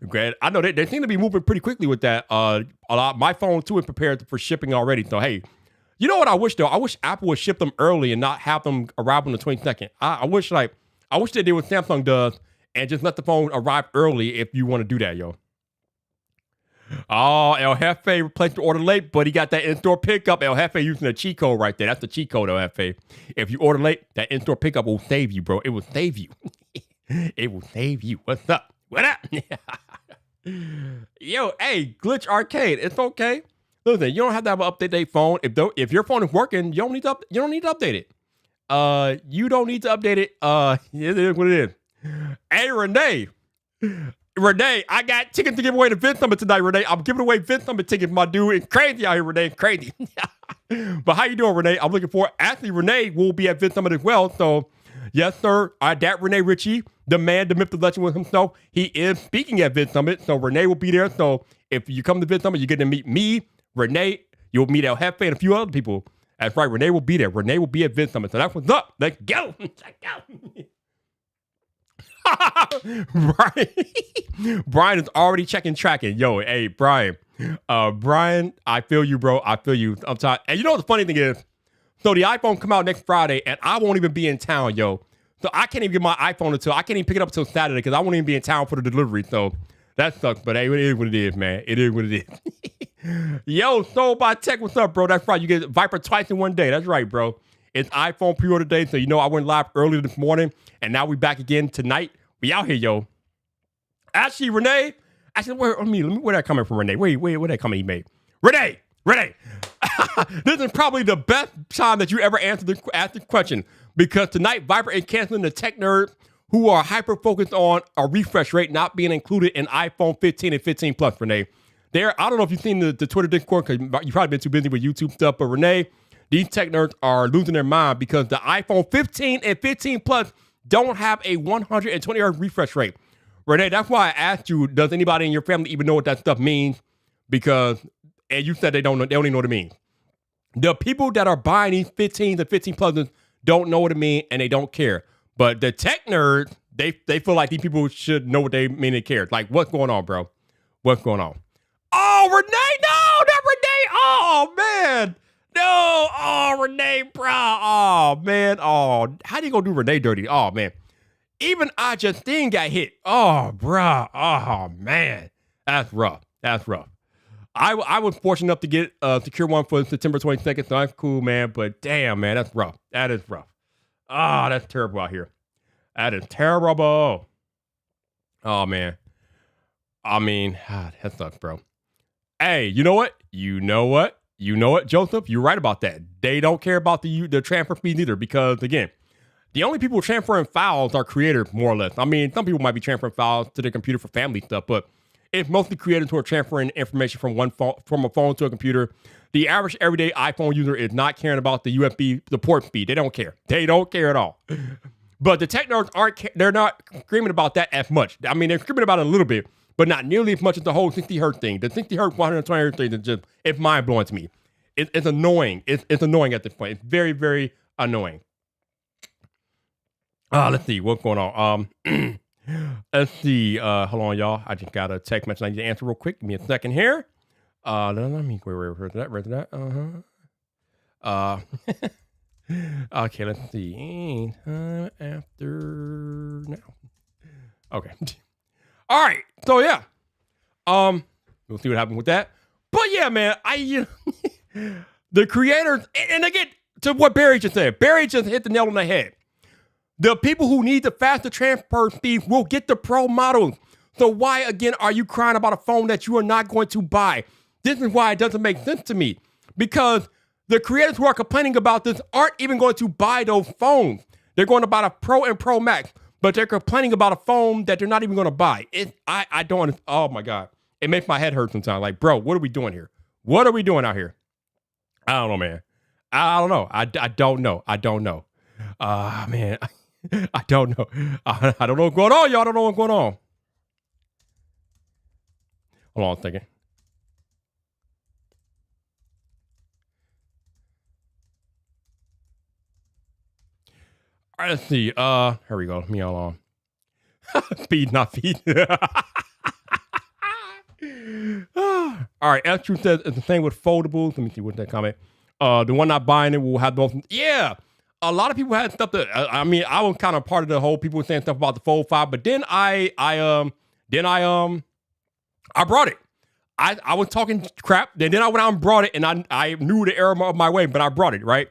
Great. I know they seem to be moving pretty quickly with that. A lot. My phone too is prepared for shipping already. So hey, you know what I wish though? I wish Apple would ship them early and not have them arrive on the 22nd. I wish they did what Samsung does and just let the phone arrive early if you want to do that, yo. Oh, El Jefe replaced the order late, but he got that in-store pickup. El Jefe using a cheat code right there. That's the cheat code, El Jefe. If you order late, that in-store pickup will save you, bro. It will save you. It will save you. What's up? What up? Yo, hey, Glitch Arcade. It's okay. Listen, you don't have to have an update phone. If your phone is working, you don't need to update it. You don't need to update it. It is what it is. Hey, Renee, I got tickets to give away to Vid Summit tonight, Renee. I'm giving away Vid Summit tickets, my dude. It's crazy out here, Renee. It's crazy. But how you doing, Renee? I'm looking for. Actually, Renee will be at Vid Summit as well. So, yes, sir. That Renee Ritchie, the man, the myth, the legend with himself, he is speaking at Vid Summit. So Renee will be there. So if you come to Vid Summit, you get to meet me, Renee. You'll meet El Jefe and a few other people. That's right. Renee will be there. Renee will be at Vid Summit. So that's what's up. Let's go. Check out. Brian is already tracking. Yo, hey, Brian. Brian, I feel you, bro. I feel you. I'm tired. And you know what the funny thing is? So the iPhone come out next Friday, and I won't even be in town, yo. So I can't even get my iPhone I can't even pick it up until Saturday because I won't even be in town for the delivery. So that sucks. But hey, it is what it is, man. It is what it is. Yo, Soul by Tech, what's up, bro? That's right. You get Viper twice in one day. That's right, bro. It's iPhone pre-order day. So you know I went live earlier this morning, and now we back again tonight. We out here, yo. Actually, Renee. Actually, where that coming from, Renee? Wait, where that comment he made? Renee. This is probably the best time that you ever asked the question because tonight Viper is canceling the tech nerds who are hyper focused on a refresh rate not being included in iPhone 15 and 15 Plus, Renee. I don't know if you've seen the Twitter Discord because you've probably been too busy with YouTube stuff, but Renee, these tech nerds are losing their mind because the iPhone 15 and 15 Plus don't have a 120 Hz refresh rate. Renee, that's why I asked you, does anybody in your family even know what that stuff means? And you said they don't even know what it means. The people that are buying these 15s and 15 pluses don't know what it means and they don't care. But the tech nerds, they feel like these people should know what they mean and care. Like, what's going on, bro? What's going on? Oh, Renee, no, not Renee. Oh, man. No, oh, Renee, bro. Oh, man. Oh, how do you gonna do Renee dirty? Oh, man. Even I Justine got hit. Oh, bro. Oh, man. That's rough. I was fortunate enough to get secure one for September 22nd, so that's cool, man. But damn, man, that's rough. That is rough. Ah, that's terrible out here. That is terrible. Oh, man. I mean, that sucks, bro. Hey, you know what, Joseph? You're right about that. They don't care about the transfer fees either because, again, the only people transferring files are creators, more or less. I mean, some people might be transferring files to their computer for family stuff, but it's mostly creators who are transferring information from a phone to a computer. The average everyday iPhone user is not caring about the USB, the port speed. They don't care. They don't care at all. But the tech nerds they're not screaming about that as much. I mean, they're screaming about it a little bit, but not nearly as much as the whole 60 hertz thing. The 60 hertz, 120 hertz thing it's mind blowing to me. It's annoying. It's annoying at this point. It's very, very annoying. Let's see what's going on. Let's see. Hold on, y'all. I just got a text message I need to answer real quick. Give me a second here. Let me where's that? Okay, let's see. Time after now. Okay. All right. So yeah. We'll see what happens with that. But yeah, man, the creators, and again, to what Barry just said, Barry just hit the nail on the head. The people who need the faster transfer speed will get the pro models. So why, again, are you crying about a phone that you are not going to buy? This is why it doesn't make sense to me. Because the creators who are complaining about this aren't even going to buy those phones. They're going to buy a Pro and Pro Max, but they're complaining about a phone that they're not even going to buy. I don't, oh my God. It makes my head hurt sometimes. Like, bro, what are we doing here? What are we doing out here? I don't know, man. I don't know. I don't know. Man, I don't know. I don't know what's going on, y'all. I don't know what's going on. Hold on a second. All right, let's see. Here we go. Me all on. Feed, not feed. All right. F Truth says it's the same with foldables. Let me see what's that comment. The one not buying it will have those. Yeah. A lot of people had stuff that I mean, I was kind of part of the whole people saying stuff about the Fold 5, but then I brought it. I was talking crap, then I went out and brought it, and I knew the error of my way, but I brought it, right?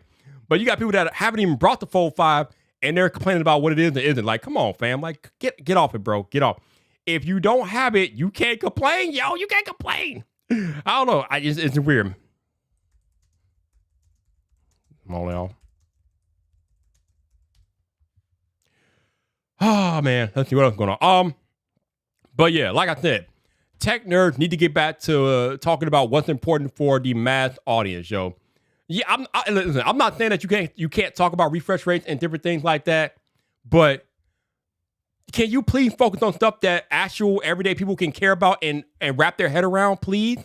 But you got people that haven't even brought the Fold 5, and they're complaining about what it is and isn't. Like, come on, fam. Like, get off it, bro. Get off. If you don't have it, you can't complain, yo. You can't complain. I don't know. It's weird. Come on, y'all. Oh, man. Let's see what else is going on. But yeah, like I said, tech nerds need to get back to talking about what's important for the mass audience, yo. Yeah, listen, I'm not saying that you can't talk about refresh rates and different things like that, but can you please focus on stuff that actual everyday people can care about and wrap their head around, please?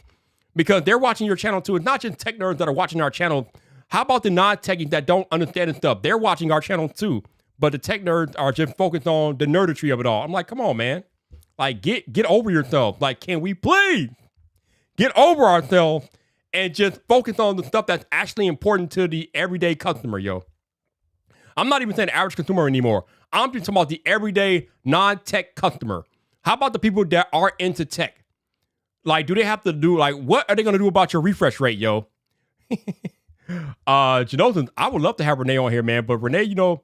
Because they're watching your channel too. It's not just tech nerds that are watching our channel. How about the non-techies that don't understand this stuff? They're watching our channel too, but the tech nerds are just focused on the nerdistry of it all. I'm like, come on, man. Like, get over yourself. Like, can we please get over ourselves and just focus on the stuff that's actually important to the everyday customer, yo? I'm not even saying average consumer anymore. I'm just talking about the everyday non-tech customer. How about the people that are into tech? Like, do they have to do, like, what are they going to do about your refresh rate, yo? Janosin, I would love to have Renee on here, man. But Renee, you know,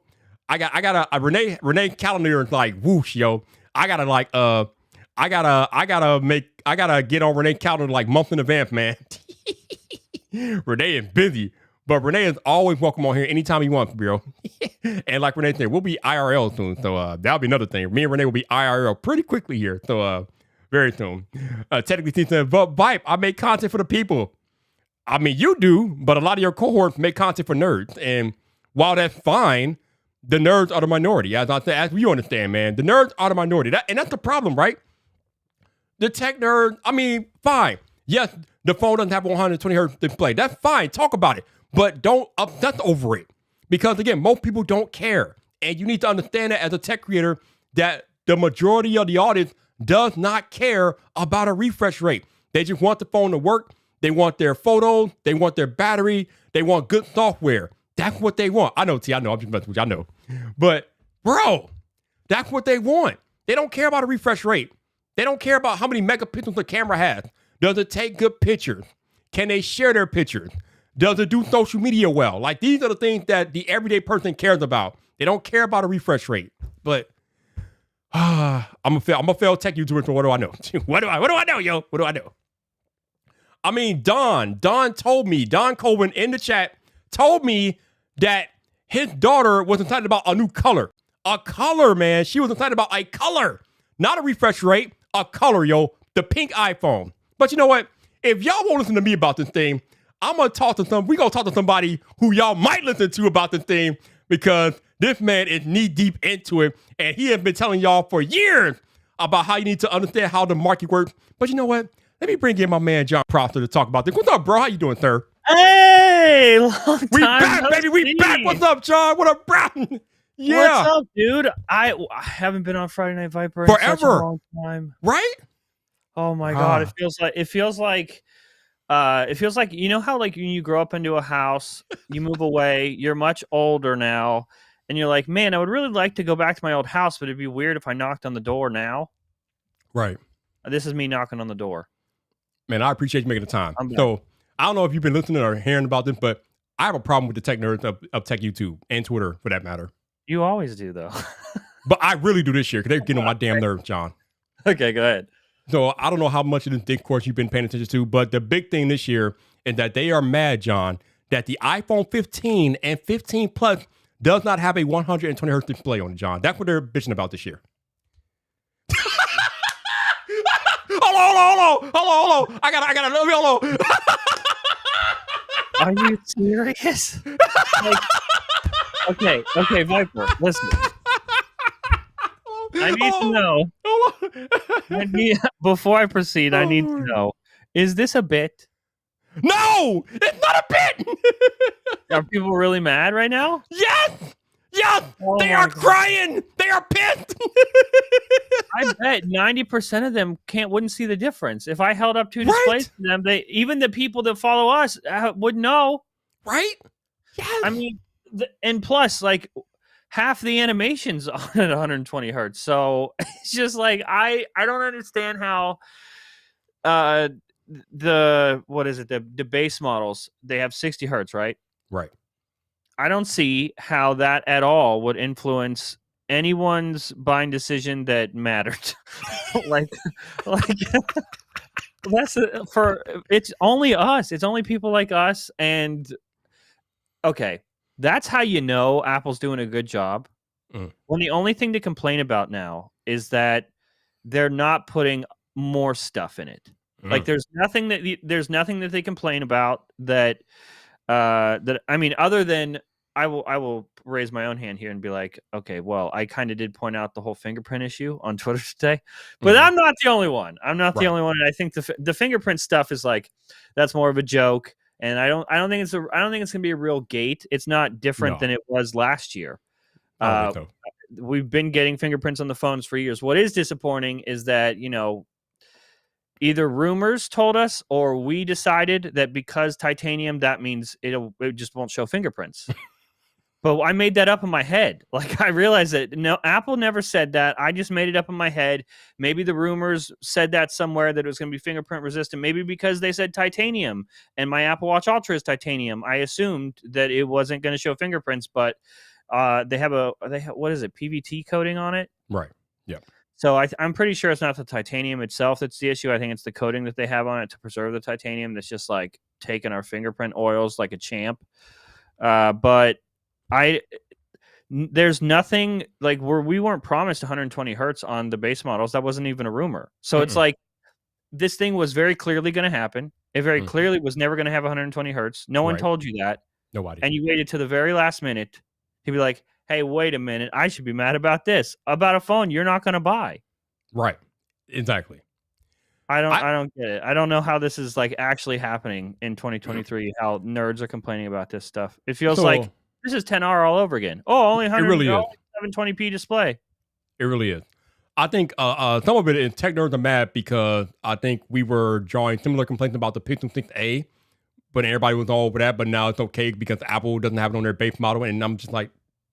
I got a Renee calendar is like whoosh, yo. I gotta get on Renee calendar like months in advance, man. Renee is busy, but Renee is always welcome on here anytime he wants, bro. And like Renee said, we'll be IRL soon, so that'll be another thing. Me and Renee will be IRL pretty quickly here, so very soon. Technically, he said, but Vyp, I make content for the people. I mean, you do, but a lot of your cohorts make content for nerds, and while that's fine, the nerds are the minority. As you understand, man, the nerds are the minority. And that's the problem, right? The tech nerds, I mean, fine. Yes, the phone doesn't have 120 hertz display. That's fine. Talk about it. But don't obsess over it. Because, again, most people don't care. And you need to understand that as a tech creator, that the majority of the audience does not care about a refresh rate. They just want the phone to work. They want their photos. They want their battery. They want good software. That's what they want. I know, T. I know. I'm just messing with you. I know. But, bro, that's what they want. They don't care about a refresh rate. They don't care about how many megapixels the camera has. Does it take good pictures? Can they share their pictures? Does it do social media well? Like, these are the things that the everyday person cares about. They don't care about a refresh rate. But I'm a fail tech YouTuber, so what do I know? What do I know, yo? What do I know? I mean, Don Colvin in the chat told me that his daughter was excited about a new color. A color, man. She was excited about a color. Not a refresh rate, a color, yo. The pink iPhone. But you know what? If y'all won't listen to me about this thing, we're gonna talk to somebody who y'all might listen to about this thing, because this man is knee deep into it, and he has been telling y'all for years about how you need to understand how the market works. But you know what? Let me bring in my man John Proctor to talk about this. What's up, bro? How you doing, sir? Hey, long time we back, baby. We back. What's up, John? What up, bro? Yeah. What's up, dude? I haven't been on Friday Night Vyp in forever. Such a long time. Right? Oh my god, it feels like you know how, like, when you grow up into a house, you move away, you're much older now, and you're like, man, I would really like to go back to my old house, but it'd be weird if I knocked on the door now. Right. This is me knocking on the door. Man, I appreciate you making the time. So I don't know if you've been listening or hearing about this, but I have a problem with the tech nerds of tech YouTube and Twitter, for that matter. You always do, though. But I really do this year, because they're getting on my damn nerves, John. Okay, go ahead. So I don't know how much of this discourse you've been paying attention to, but the big thing this year is that they are mad, John, that the iPhone 15 and 15 Plus does not have a 120 hertz display on it, John. That's what they're bitching about this year. Hold on. I gotta, hold on. Are you serious? Like, Okay, Viper, listen. I need to know. Before I proceed, I need to know: is this a bit? No, it's not a bit. Are people really mad right now? Yes, Oh they my are God. crying. They are pissed. I bet 90% of them wouldn't see the difference. If I held up two displays to them, even the people that follow us would know. Right? Yes. I mean, and plus, like, half the animations on at 120 hertz. So it's just like I don't understand how the base models, they have 60 hertz, right? Right. I don't see how that at all would influence anyone's buying decision that mattered. like that's it's only us. It's only people like us. And okay, that's how you know Apple's doing a good job. When the only thing to complain about now is that they're not putting more stuff in it. Like there's nothing that they complain about that I mean, other than I will raise my own hand here and be like, okay, well, I kind of did point out the whole fingerprint issue on Twitter today, but I'm not the only one. I'm not the only one. And I think the fingerprint stuff is like, that's more of a joke. And I don't think it's gonna be a real gate. It's not different than it was last year. We've been getting fingerprints on the phones for years. What is disappointing is that, either rumors told us or we decided that because titanium, that means it just won't show fingerprints. But I made that up in my head. Like, I realized that no, Apple never said that. I just made it up in my head. Maybe the rumors said that somewhere, that it was going to be fingerprint resistant. Maybe because they said titanium and my Apple Watch Ultra is titanium, I assumed that it wasn't going to show fingerprints. But they have what is it, PVT coating on it? Right. Yeah. So I'm pretty sure it's not the titanium itself that's the issue. I think it's the coating that they have on it to preserve the titanium that's just like taking our fingerprint oils like a champ. But there's nothing like we weren't promised 120 hertz on the base models. That wasn't even a rumor. So it's like this thing was very clearly going to happen. It very clearly was never going to have 120 hertz. No one told you that. Nobody. And you waited to the very last minute to be like, hey, wait a minute, I should be mad about this, about a phone you're not going to buy. Right. Exactly. I don't get it. I don't know how this is like actually happening in 2023, how nerds are complaining about this stuff. It feels like this is 10R all over again. Oh, only 720p display. It really is. I think some of it is tech nerds are mad because I think we were drawing similar complaints about the Pixel 6a, but everybody was all over that, but now it's okay because Apple doesn't have it on their base model, and I'm just like,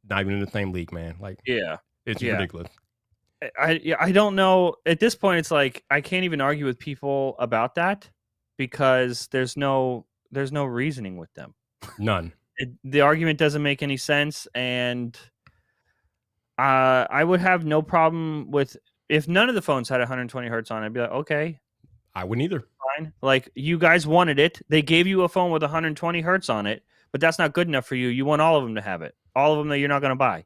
not even in the same league, man. Like, it's ridiculous. I don't know. At this point, it's like I can't even argue with people about that because there's no reasoning with them. None. The argument doesn't make any sense, and I would have no problem with if none of the phones had 120 hertz on it. I'd be like, okay, I wouldn't either. Fine. Like, you guys wanted it. They gave you a phone with 120 hertz on it, but that's not good enough for you. You want all of them to have it. All of them that you're not going to buy.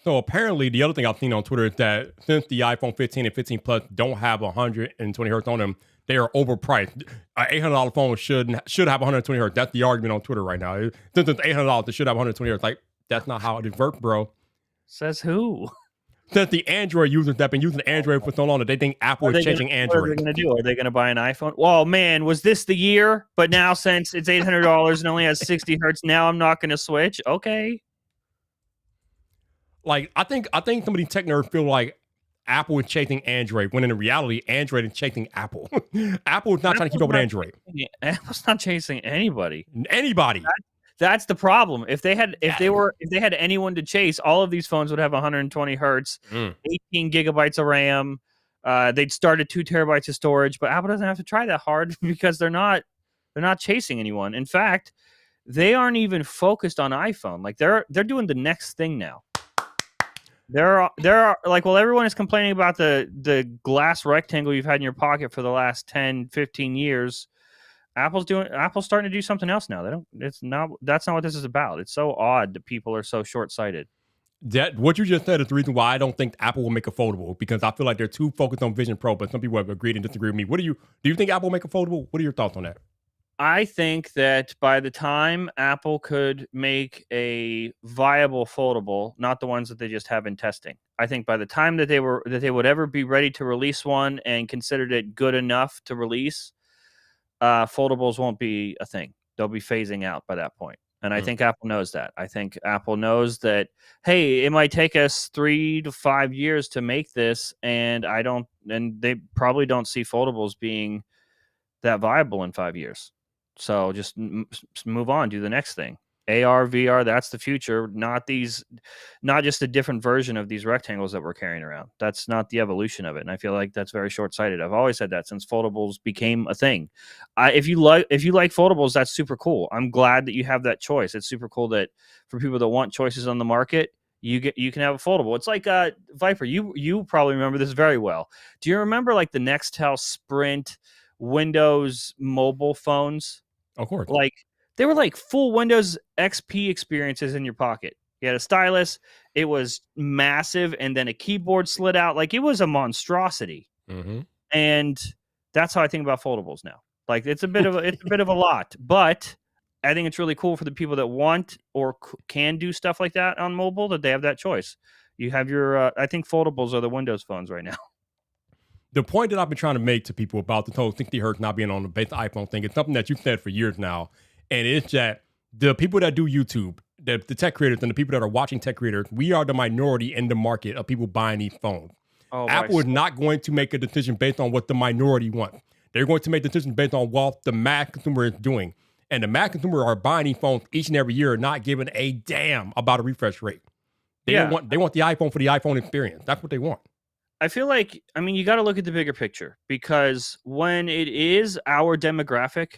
So apparently, the other thing I've seen on Twitter is that since the iPhone 15 and 15 Plus don't have 120 hertz on them, they are overpriced. An $800 phone should have 120 hertz. That's the argument on Twitter right now. Since it's $800, it should have 120 hertz. Like, that's not how it works, bro. Says who? Since the Android users that have been using Android for so long that they think Apple is changing Android. What are they going to do? Are they going to buy an iPhone? Well, man, was this the year? But now since it's $800 and only has 60 hertz, now I'm not going to switch. Okay. Like, I think some of these tech nerds feel like Apple is chasing Android, when in reality, Android is chasing Apple. Apple is not trying to keep up with Android. Apple's not chasing anybody. Anybody. That's the problem. If they had anyone to chase, all of these phones would have 120 hertz, 18 gigabytes of RAM. They'd start at 2 terabytes of storage, but Apple doesn't have to try that hard because they're not chasing anyone. In fact, they aren't even focused on iPhone. Like, they're doing the next thing now. There are like, well, everyone is complaining about the glass rectangle you've had in your pocket for the last 10, 15 years. Apple's starting to do something else now. That's not what this is about. It's so odd that people are so short-sighted. That what you just said is the reason why I don't think Apple will make a foldable, because I feel like they're too focused on Vision Pro, but some people have agreed and disagreed with me. Do you think Apple will make a foldable? What are your thoughts on that? I think that by the time Apple could make a viable foldable, not the ones that they just have in testing, I think by the time that they would ever be ready to release one and considered it good enough to release, foldables won't be a thing. They'll be phasing out by that point. And I think Apple knows that. I think Apple knows that, hey, it might take us 3 to 5 years to make this, and they probably don't see foldables being that viable in 5 years. So just move on, do the next thing. AR, VR, that's the future, not just a different version of these rectangles that we're carrying around. That's not the evolution of it. And I feel like that's very short-sighted. I've always said that since foldables became a thing. If you like foldables, that's super cool. I'm glad that you have that choice. It's super cool that for people that want choices on the market, you can have a foldable. It's like Viper. You probably remember this very well. Do you remember like the Nextel Sprint Windows mobile phones? Of course. Like they were like full Windows XP experiences in your pocket. You had a stylus, it was massive, and then a keyboard slid out. Like it was a monstrosity. And that's how I think about foldables now. Like it's a bit of a lot, but I think it's really cool for the people that want or can do stuff like that on mobile, that they have that choice. You have your I think foldables are the Windows phones right now. The point that I've been trying to make to people about the whole 60 hertz not being on the base iPhone thing is something that you've said for years now. And it's that the people that do YouTube, the tech creators and the people that are watching tech creators, we are the minority in the market of people buying these phones. Apple is not going to make a decision based on what the minority wants. They're going to make decisions based on what the mass consumer is doing. And the mass consumer are buying these phones each and every year, not giving a damn about a refresh rate. They want the iPhone for the iPhone experience. That's what they want. I feel like, I mean, you got to look at the bigger picture, because when it is our demographic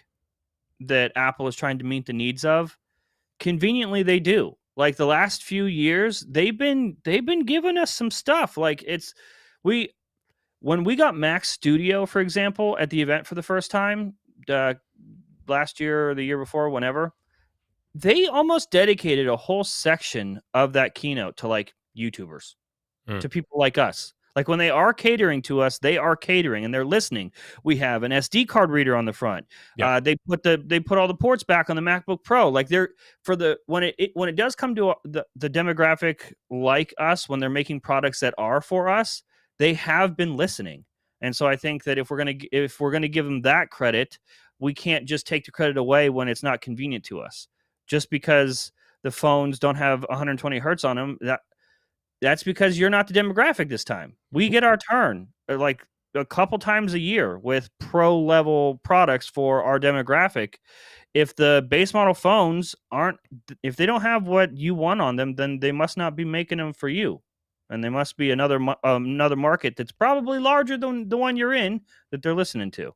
that Apple is trying to meet the needs of, conveniently they do. Like the last few years, they've been giving us some stuff. Like when we got Mac Studio, for example, at the event for the first time last year or the year before, whenever, they almost dedicated a whole section of that keynote to like YouTubers, to people like us. Like when they are catering to us, they are catering and they're listening. We have an SD card reader on the front. Yep. They put all the ports back on the MacBook Pro. Like when it does come to the demographic like us, when they're making products that are for us, they have been listening. And so I think that if we're gonna give them that credit, we can't just take the credit away when it's not convenient to us. Just because the phones don't have 120 hertz on them, that's because you're not the demographic this time. We get our turn like a couple times a year with pro level products for our demographic. If the base model phones if they don't have what you want on them, then they must not be making them for you. And they must be another market that's probably larger than the one you're in that they're listening to.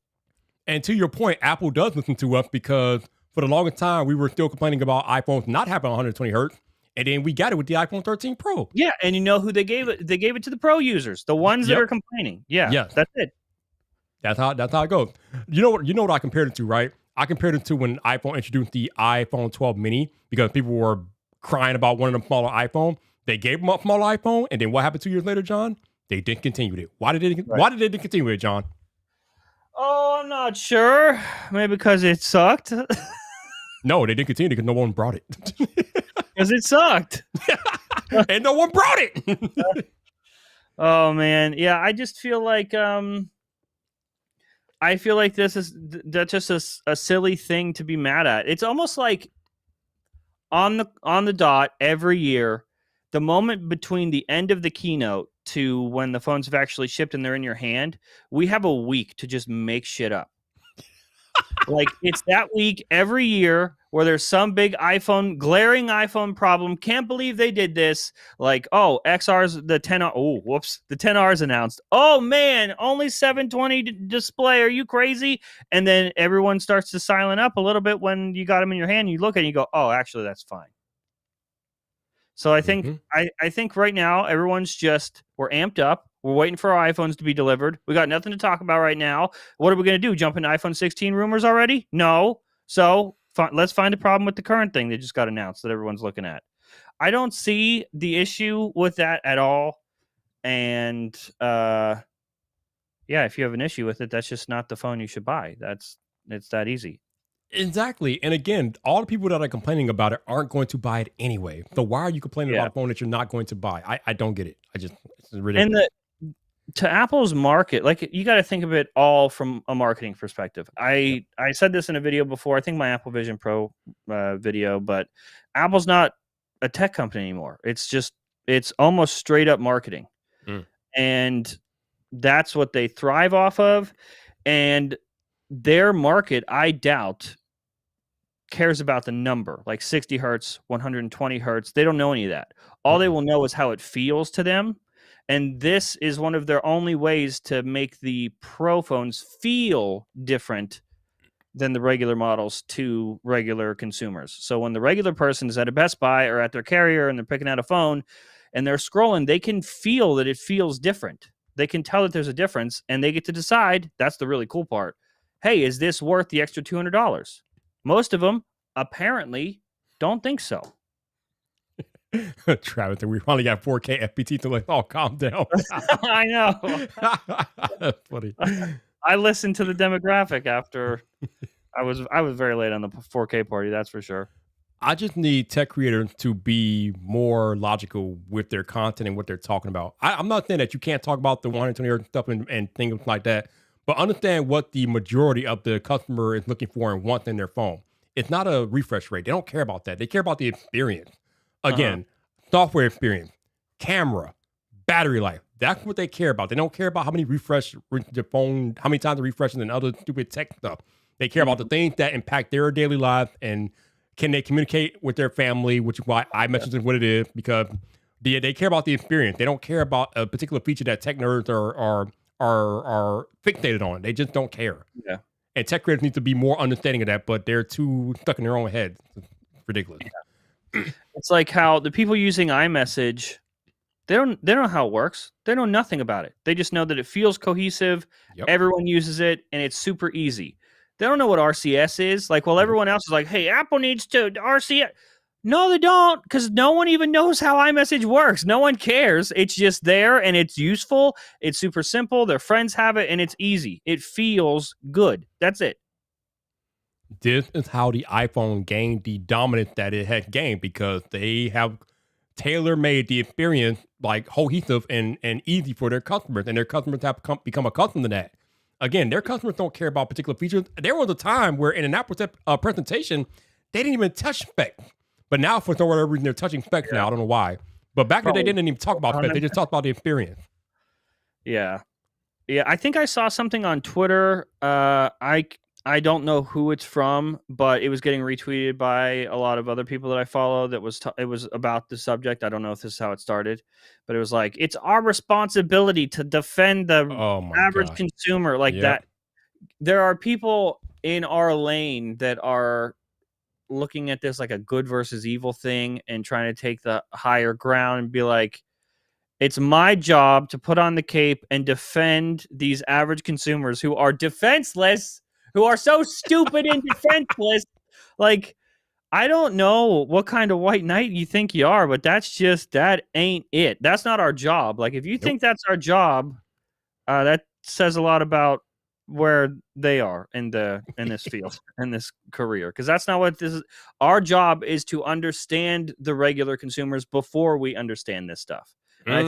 And to your point, Apple does listen to us, because for the longest time, we were still complaining about iPhones not having 120 hertz. And then we got it with the iPhone 13 Pro. Yeah, and you know who they gave it? They gave it to the Pro users, the ones that are complaining. Yeah, yes. That's it. That's how it goes. You know what I compared it to, right? I compared it to when iPhone introduced the iPhone 12 mini, because people were crying about one of them smaller iPhone. They gave them a smaller iPhone, and then what happened 2 years later, John? They discontinued it. Why did they discontinue it, John? Oh, I'm not sure. Maybe because it sucked. No, they didn't continue because no one brought it. Because it sucked. And no one brought it. Oh, man. Yeah, I just feel like that's just a silly thing to be mad at. It's almost like on the dot every year, the moment between the end of the keynote to when the phones have actually shipped and they're in your hand, we have a week to just make shit up. Like it's that week every year where there's some big glaring iPhone problem. Can't believe they did this. Like, oh, XR's the 10R. Oh, whoops. The 10R's announced. Oh man, only 720 display. Are you crazy? And then everyone starts to silent up a little bit when you got them in your hand. And you look at it and you go, oh, actually, that's fine. So I think I think right now everyone's we're amped up. We're waiting for our iPhones to be delivered. We got nothing to talk about right now. What are we going to do? Jump into iPhone 16 rumors already? No. So let's find a problem with the current thing that just got announced that everyone's looking at. I don't see the issue with that at all. And if you have an issue with it, that's just not the phone you should buy. It's that easy. Exactly. And again, all the people that are complaining about it aren't going to buy it anyway. So why are you complaining Yeah. about a phone that you're not going to buy? I don't get it. It's And ridiculous. to Apple's market, like you got to think of it all from a marketing perspective. I said this in a video before. I think my Apple Vision Pro video, but Apple's not a tech company anymore. It's almost straight up marketing, and that's what they thrive off of. And their market, I doubt, cares about the number, like 60 hertz, 120 hertz. They don't know any of that. All they will know is how it feels to them. And this is one of their only ways to make the Pro phones feel different than the regular models to regular consumers. So when the regular person is at a Best Buy or at their carrier and they're picking out a phone and they're scrolling, they can feel that it feels different. They can tell that there's a difference, and they get to decide. That's the really cool part. Hey, is this worth the extra $200? Most of them apparently don't think so. Travis, we finally got 4K FPT to calm down. I know. That's funny. I listened to the demographic after I was very late on the 4K party, that's for sure. I just need tech creators to be more logical with their content and what they're talking about. I'm not saying that you can't talk about the 120 hertz stuff and things like that, but understand what the majority of the customer is looking for and wants in their phone. It's not a refresh rate. They don't care about that. They care about the experience. Again, software experience, camera, battery life. That's what they care about. They don't care about how many refresh the phone, how many times it refreshes and other stupid tech stuff. They care about the things that impact their daily life and can they communicate with their family, which is why iMessage is what it is, because they care about the experience. They don't care about a particular feature that tech nerds are fixated on. They just don't care. Yeah. And tech creators need to be more understanding of that, but they're too stuck in their own heads. It's ridiculous. Yeah. It's like how the people using iMessage, they don't know how it works. They know nothing about it. They just know that it feels cohesive. Yep. Everyone uses it, and it's super easy. They don't know what RCS is. Like, well, everyone else is like, hey, Apple needs to RCS. No, they don't, because no one even knows how iMessage works. No one cares. It's just there, and it's useful. It's super simple. Their friends have it, and it's easy. It feels good. That's it. This is how the iPhone gained the dominance that it had gained, because they have tailor-made the experience like cohesive and easy for their customers, and their customers have become accustomed to that. Again, their customers don't care about particular features. There was a time where in an Apple presentation, they didn't even touch specs. But now, for some reason, they're touching specs now. I don't know why. But back then, they didn't even talk about specs. They just talked about the experience. Yeah. Yeah, I think I saw something on Twitter. I don't know who it's from, but it was getting retweeted by a lot of other people that I follow. That was it was about the subject. I don't know if this is how it started, but it was like, it's our responsibility to defend the average consumer, like that. There are people in our lane that are looking at this like a good versus evil thing and trying to take the higher ground and be like, it's my job to put on the cape and defend these average consumers who are defenseless, who are so stupid and defenseless. Like, I don't know what kind of white knight you think you are, but that ain't it. That's not our job. Like, if you think that's our job, that says a lot about where they are in this field, in this career. Because that's not what this is. Our job is to understand the regular consumers before we understand this stuff. And I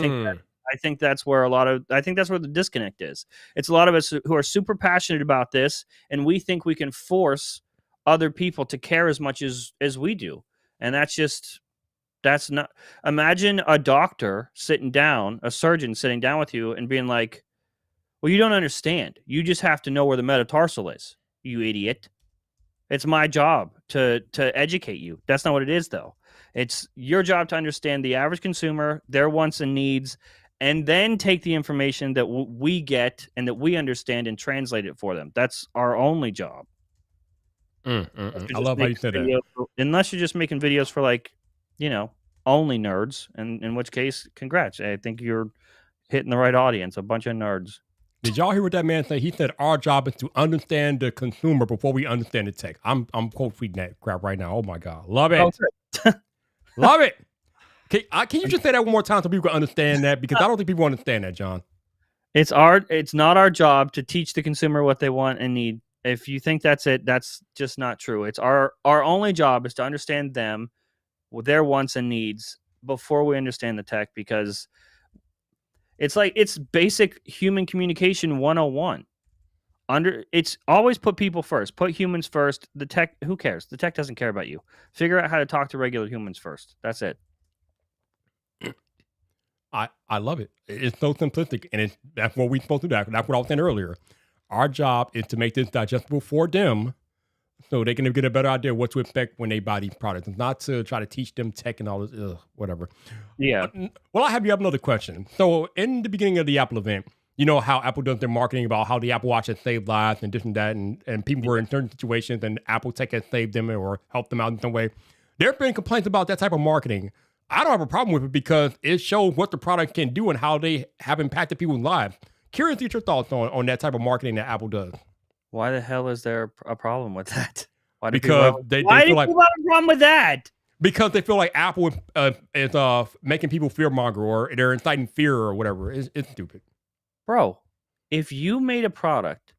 think that's where the disconnect is. It's a lot of us who are super passionate about this, and we think we can force other people to care as much as we do. And that's not. Imagine a doctor sitting down, a surgeon sitting down with you and being like, well, you don't understand. You just have to know where the metatarsal is, you idiot. It's my job to educate you. That's not what it is, though. It's your job to understand the average consumer, their wants and needs, and then take the information that we get and that we understand and translate it for them. That's our only job. I love how you said that. Unless you're just making videos for, like, only nerds, and in which case, congrats. I think you're hitting the right audience, a bunch of nerds. Did y'all hear what that man said? He said our job is to understand the consumer before we understand the tech. I'm quote tweeting that crap right now. Oh my God. Love it. Love it. Can you just say that one more time so people can understand that? Because I don't think people understand that, John. It's not our job to teach the consumer what they want and need. If you think that's it, that's just not true. It's our only job is to understand them, their wants and needs before we understand the tech, because it's basic human communication 101. It's always put people first. Put humans first. The tech, who cares? The tech doesn't care about you. Figure out how to talk to regular humans first. That's it. I love it. It's so simplistic, and that's what we're supposed to do. That's what I was saying earlier. Our job is to make this digestible for them, so they can get a better idea of what to expect when they buy these products. It's not to try to teach them tech and all this, whatever. Yeah. Well, I have another question. So in the beginning of the Apple event, you know how Apple does their marketing about how the Apple Watch has saved lives and this and that, and people were in certain situations and Apple Tech has saved them or helped them out in some way. There have been complaints about that type of marketing. I don't have a problem with it because it shows what the product can do and how they have impacted people's lives. Curious to get your thoughts on that type of marketing that Apple does. Why the hell is there a problem with that? Why do people have a problem with that? Because they feel like Apple is making people fearmonger, or they're inciting fear or whatever. It's stupid. Bro, if you made a product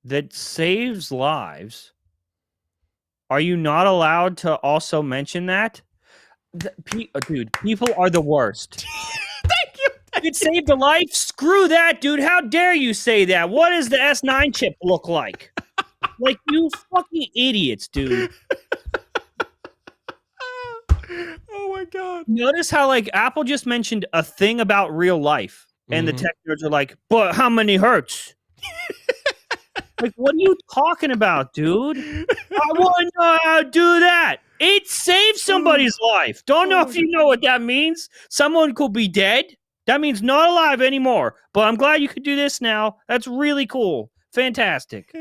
that saves lives, are you not allowed to also mention that? Dude, people are the worst. Thank you. It saved a life? Screw that, dude. How dare you say that? What does the S9 chip look like? Like, you fucking idiots, dude. Oh my God. Notice how, like, Apple just mentioned a thing about real life, and the tech nerds are like, but how many hertz? Like, what are you talking about, dude? I want to know how to do that. It saved somebody's life. Don't know if you know what that means. Someone could be dead. That means not alive anymore. But I'm glad you could do this now. That's really cool. Fantastic.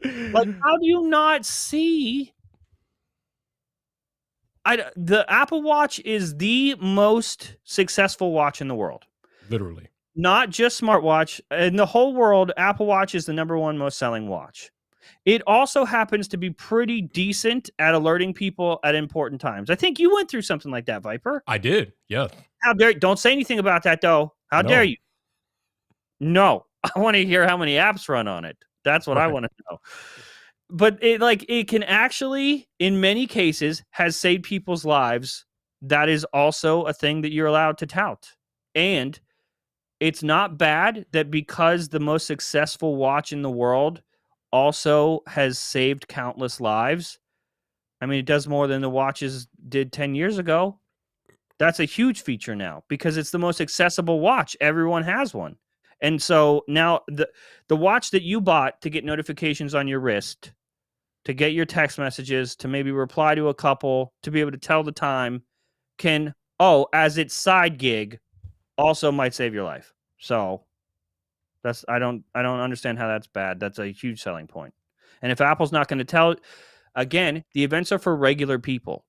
Like, how do you not see? The Apple Watch is the most successful watch in the world. Literally. Not just smartwatch. In the whole world, Apple Watch is the #1 most selling watch. It also happens to be pretty decent at alerting people at important times. I think you went through something like that, Viper. I did, yes. How dare you? Don't say anything about that, though. How dare you? No. I want to hear how many apps run on it. That's what I want to know. But it can actually, in many cases, has saved people's lives. That is also a thing that you're allowed to tout. And it's not bad that because the most successful watch in the world also has saved countless lives. I mean, it does more than the watches did 10 years ago. That's a huge feature now because it's the most accessible watch. Everyone has one. And so now the watch that you bought to get notifications on your wrist, to get your text messages, to maybe reply to a couple, to be able to tell the time, can, as its side gig, also might save your life. So I don't understand how that's bad. That's a huge selling point. And if Apple's not going to tell, again, the events are for regular people.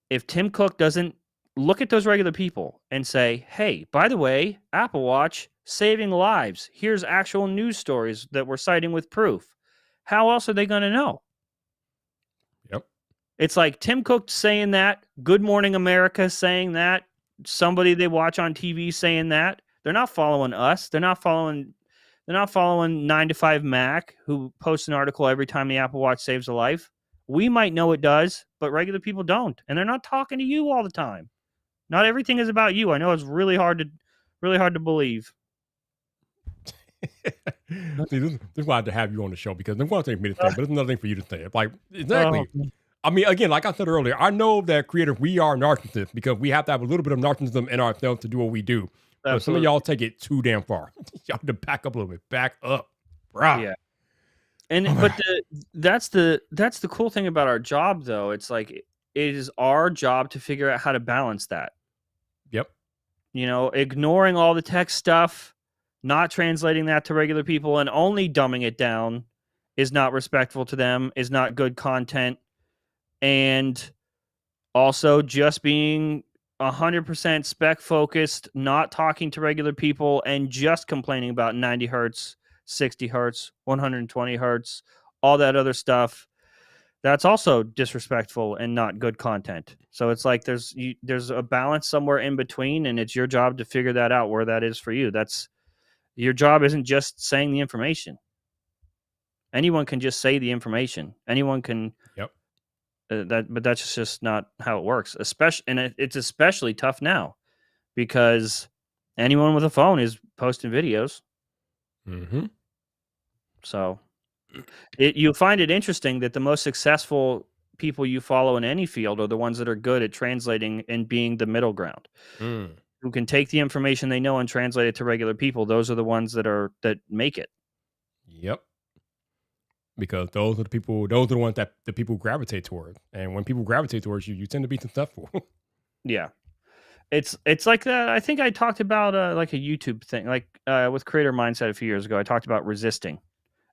If Tim Cook doesn't look at those regular people and say, hey, by the way, Apple Watch saving lives. Here's actual news stories that we're citing with proof. How else are they going to know? Yep. It's like Tim Cook saying that, Good Morning America saying that, somebody they watch on TV saying that. They're not following us. They're not following 9 to 5 Mac, who posts an article every time the Apple Watch saves a life. We might know it does, but regular people don't. And they're not talking to you all the time. Not everything is about you. I know it's really hard to believe. See, this is why I had to have you on the show, because there's one thing for me to say, but it's another thing for you to say. Like, exactly. I mean, again, like I said earlier, I know that creators, we are narcissists because we have to have a little bit of narcissism in ourselves to do what we do. But some of y'all take it too damn far. Y'all have to back up a little bit. Back up. Bruh. Yeah. And that's the cool thing about our job, though. It's like it is our job to figure out how to balance that. Yep. You know, ignoring all the tech stuff, not translating that to regular people, and only dumbing it down is not respectful to them, is not good content. And also just being 100% spec focused, not talking to regular people, and just complaining about 90 hertz, 60 hertz, 120 hertz, all that other stuff. That's also disrespectful and not good content. So it's like there's a balance somewhere in between, and it's your job to figure that out where that is for you. Your job isn't just saying the information. Anyone can just say the information. Anyone can. Yep. But that's just not how it works. It's especially tough now because anyone with a phone is posting videos. Mm-hmm. So you'll find it interesting that the most successful people you follow in any field are the ones that are good at translating and being the middle ground. Who can take the information they know and translate it to regular people. Those are the ones that make it. Yep. Because those are the ones that the people gravitate toward. And when people gravitate towards you, you tend to be successful. Yeah. It's like that. I think I talked about like a YouTube thing, like with Creator Mindset a few years ago. I talked about resisting.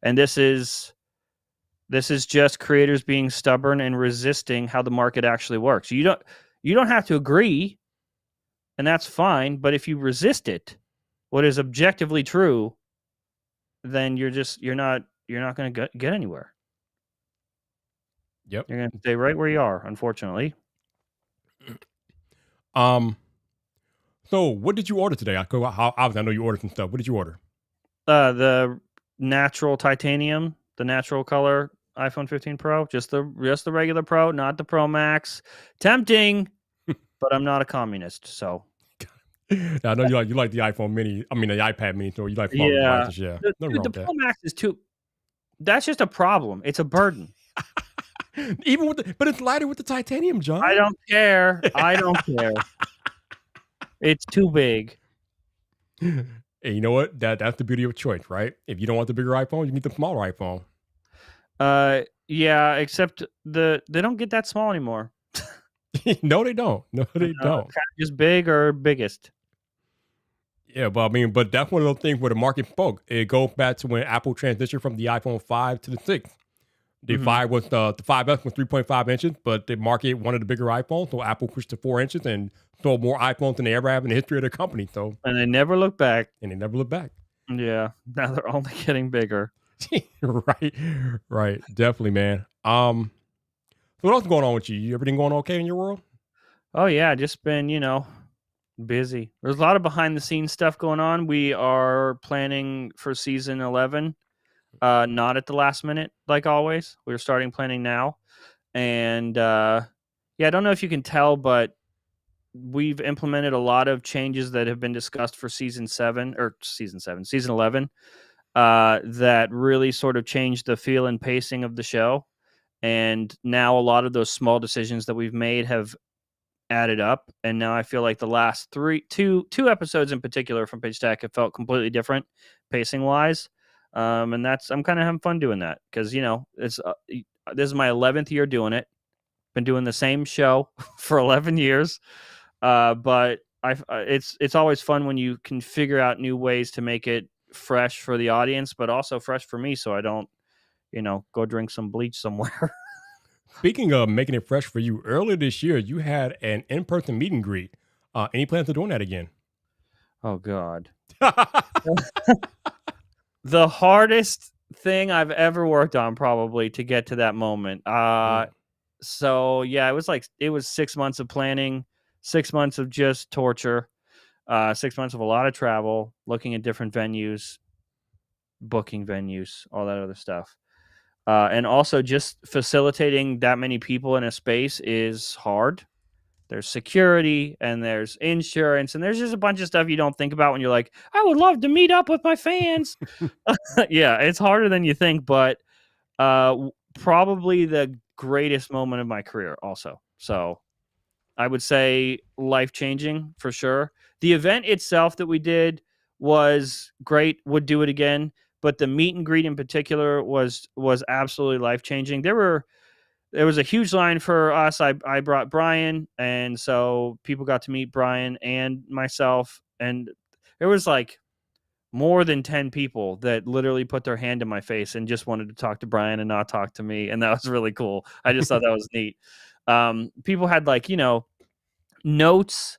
And this is just creators being stubborn and resisting how the market actually works. You don't have to agree, and that's fine. But if you resist it, what is objectively true, then you're not going to get anywhere. Yep. You're going to stay right where you are, unfortunately. So what did you order today? I know you ordered some stuff. What did you order? The natural titanium, the natural color iPhone 15 Pro, just the regular Pro, not the Pro Max. Tempting, but I'm not a communist, so. I know you like the iPhone Mini. I mean the iPad Mini, so you like smaller devices. Yeah, the Pro Max is too. That's just a problem. It's a burden. But it's lighter with the titanium, John. I don't care. It's too big. And you know what? That's the beauty of choice, right? If you don't want the bigger iPhone, you need the smaller iPhone. Yeah, except they don't get that small anymore. No, they don't. No, they don't. Kind of just big or biggest. Yeah, but that's one of those things where the market spoke. It goes back to when Apple transitioned from the iPhone 5 to the 6. The 5 was the 5S was 3.5 inches, but the market wanted a bigger iPhone, so Apple pushed to 4 inches and sold more iPhones than they ever have in the history of the company. So, and they never look back. Yeah, now they're only getting bigger. Right, definitely, man. So what else is going on with you? Everything going okay in your world? Oh yeah, just been busy. There's a lot of behind the scenes stuff going on. We are planning for season 11. Not at the last minute, like always. We're starting planning now. And I don't know if you can tell, but we've implemented a lot of changes that have been discussed for season 11, that really sort of changed the feel and pacing of the show. And now a lot of those small decisions that we've made have added up. And now I feel like the last two episodes in particular from Pitch Deck have felt completely different pacing wise. And I'm kind of having fun doing that because, it's this is my 11th year doing it. Been doing the same show for 11 years. But it's always fun when you can figure out new ways to make it fresh for the audience, but also fresh for me. So I don't, go drink some bleach somewhere. Speaking of making it fresh for you, earlier this year, you had an in-person meet and greet. Any plans of doing that again? Oh, God. The hardest thing I've ever worked on probably to get to that moment. So, yeah, it was 6 months of planning, 6 months of just torture, 6 months of a lot of travel, looking at different venues, booking venues, all that other stuff. And also just facilitating that many people in a space is hard. There's security and there's insurance and there's just a bunch of stuff you don't think about when you're like, I would love to meet up with my fans. Yeah, it's harder than you think, but probably the greatest moment of my career also. So I would say life-changing for sure. The event itself that we did was great, would do it again. But the meet and greet in particular was absolutely life-changing. There was a huge line for us. I brought Brian, and so people got to meet Brian and myself. And there was like more than 10 people that literally put their hand in my face and just wanted to talk to Brian and not talk to me. And that was really cool. I just thought that was neat. People had notes.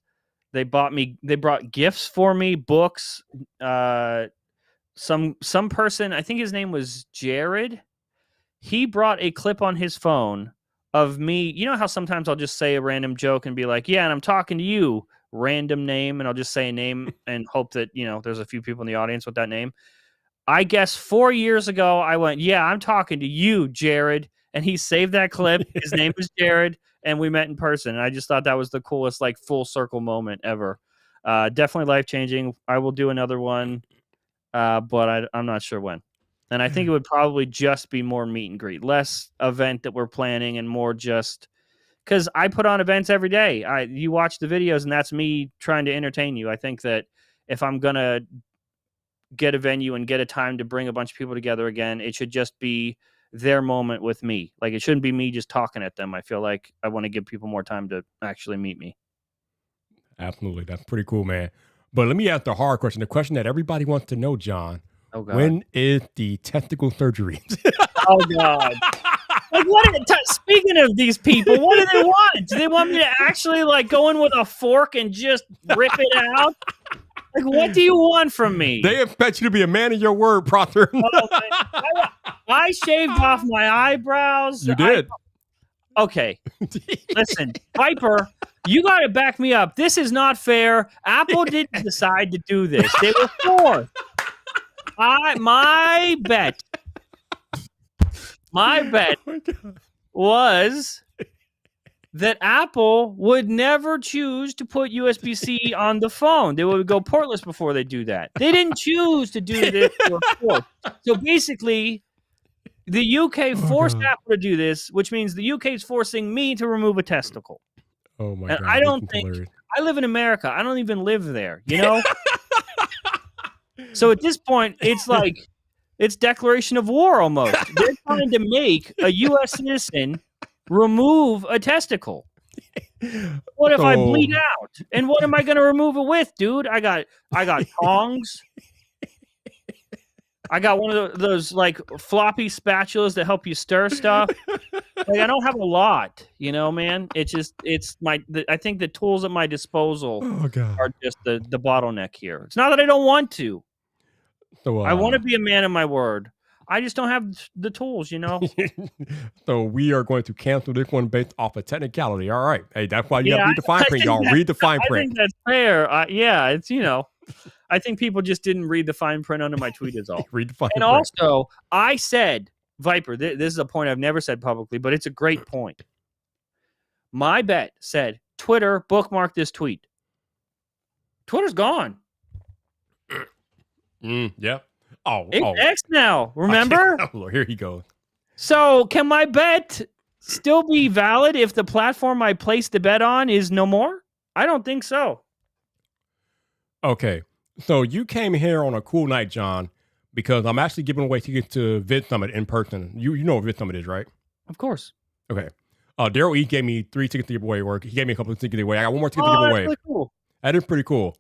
They brought gifts for me, books, some person, I think his name was Jared. He brought a clip on his phone of me. You know how sometimes I'll just say a random joke and be like, yeah, and I'm talking to you random name, and I'll just say a name and hope that, there's a few people in the audience with that name. I guess 4 years ago, I went, yeah, I'm talking to you, Jared. And he saved that clip. His name is Jared, and we met in person. And I just thought that was the coolest, like, full circle moment ever. Definitely life-changing. I will do another one, but I'm not sure when. And I think it would probably just be more meet and greet, less event that we're planning and more just because I put on events every day. You watch the videos, and that's me trying to entertain you. I think that if I'm going to get a venue and get a time to bring a bunch of people together again, it should just be their moment with me. Like, it shouldn't be me just talking at them. I feel like I want to give people more time to actually meet me. Absolutely. That's pretty cool, man. But let me ask the hard question, the question that everybody wants to know, John. Oh, God. When is the testicle surgery? Oh, God. Like, speaking of these people, what do they want? Do they want me to actually, like, go in with a fork and just rip it out? Like, what do you want from me? They expect you to be a man of your word, Proctor. I shaved off my eyebrows. You did. Okay. Listen, Viper, you got to back me up. This is not fair. Apple didn't decide to do this. They were forced. My bet was that Apple would never choose to put USB-C on the phone. They would go portless before they do that. They didn't choose to do this. So basically, the UK forced Apple to do this, which means the UK is forcing me to remove a testicle. Oh my God! I don't think hilarious. I live in America. I don't even live there. So at this point, it's like it's declaration of war almost. They're trying to make a U.S. citizen remove a testicle. What if I bleed out? And what am I going to remove it with, dude? I got tongs. I got one of those like floppy spatulas that help you stir stuff. Like, I don't have a lot, man. I think the tools at my disposal are just the bottleneck here. It's not that I don't want to. So, I want to be a man of my word. I just don't have the tools, So we are going to cancel this one based off of technicality. All right. Hey, that's why you got to read the fine print, y'all. Read the fine print. I think that's fair. It's, I think people just didn't read the fine print under my tweet is all. Read the fine print. And also, I said, Viper, this is a point I've never said publicly, but it's a great point. My bet said, Twitter, bookmark this tweet. Twitter's gone. Yeah. It's X now, remember? Oh, here he goes. So can my bet still be valid if the platform I placed the bet on is no more? I don't think so. Okay. So you came here on a cool night, John, because I'm actually giving away tickets to Vid Summit in person. You know what Vid Summit is, right? Of course. Okay. Daryl E gave me 3 tickets to give away, or he gave me a couple of tickets to give away. I got one more ticket to give away. That's really cool. That is pretty cool.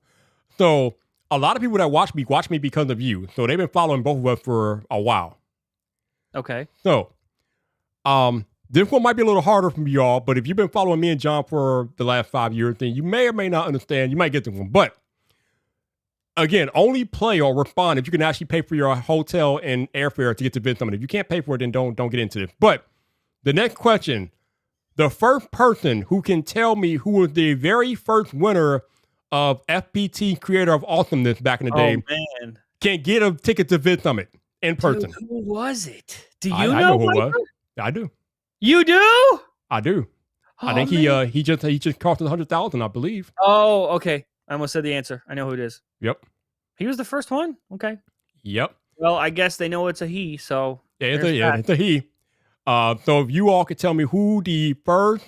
So a lot of people that watch me because of you. So they've been following both of us for a while. Okay. So, this one might be a little harder for y'all, but if you've been following me and John for the last 5 years, then you may or may not understand. You might get this one. But again, only play or respond if you can actually pay for your hotel and airfare to get to Vid Summit. If you can't pay for it, then don't get into this. But the next question, the first person who can tell me who was the very first winner of FPT Creator of Awesomeness back in the day, can get a ticket to Vid Summit in person. Dude, who was it? Do you I know who it was. I do. You do? I do. I think he just cost 100,000, I believe. Oh, okay. I almost said the answer. I know who it is. Yep. He was the first one? Okay. Yep. Well, I guess they know it's a he, so. Yeah, it's a he. So if you all could tell me who the first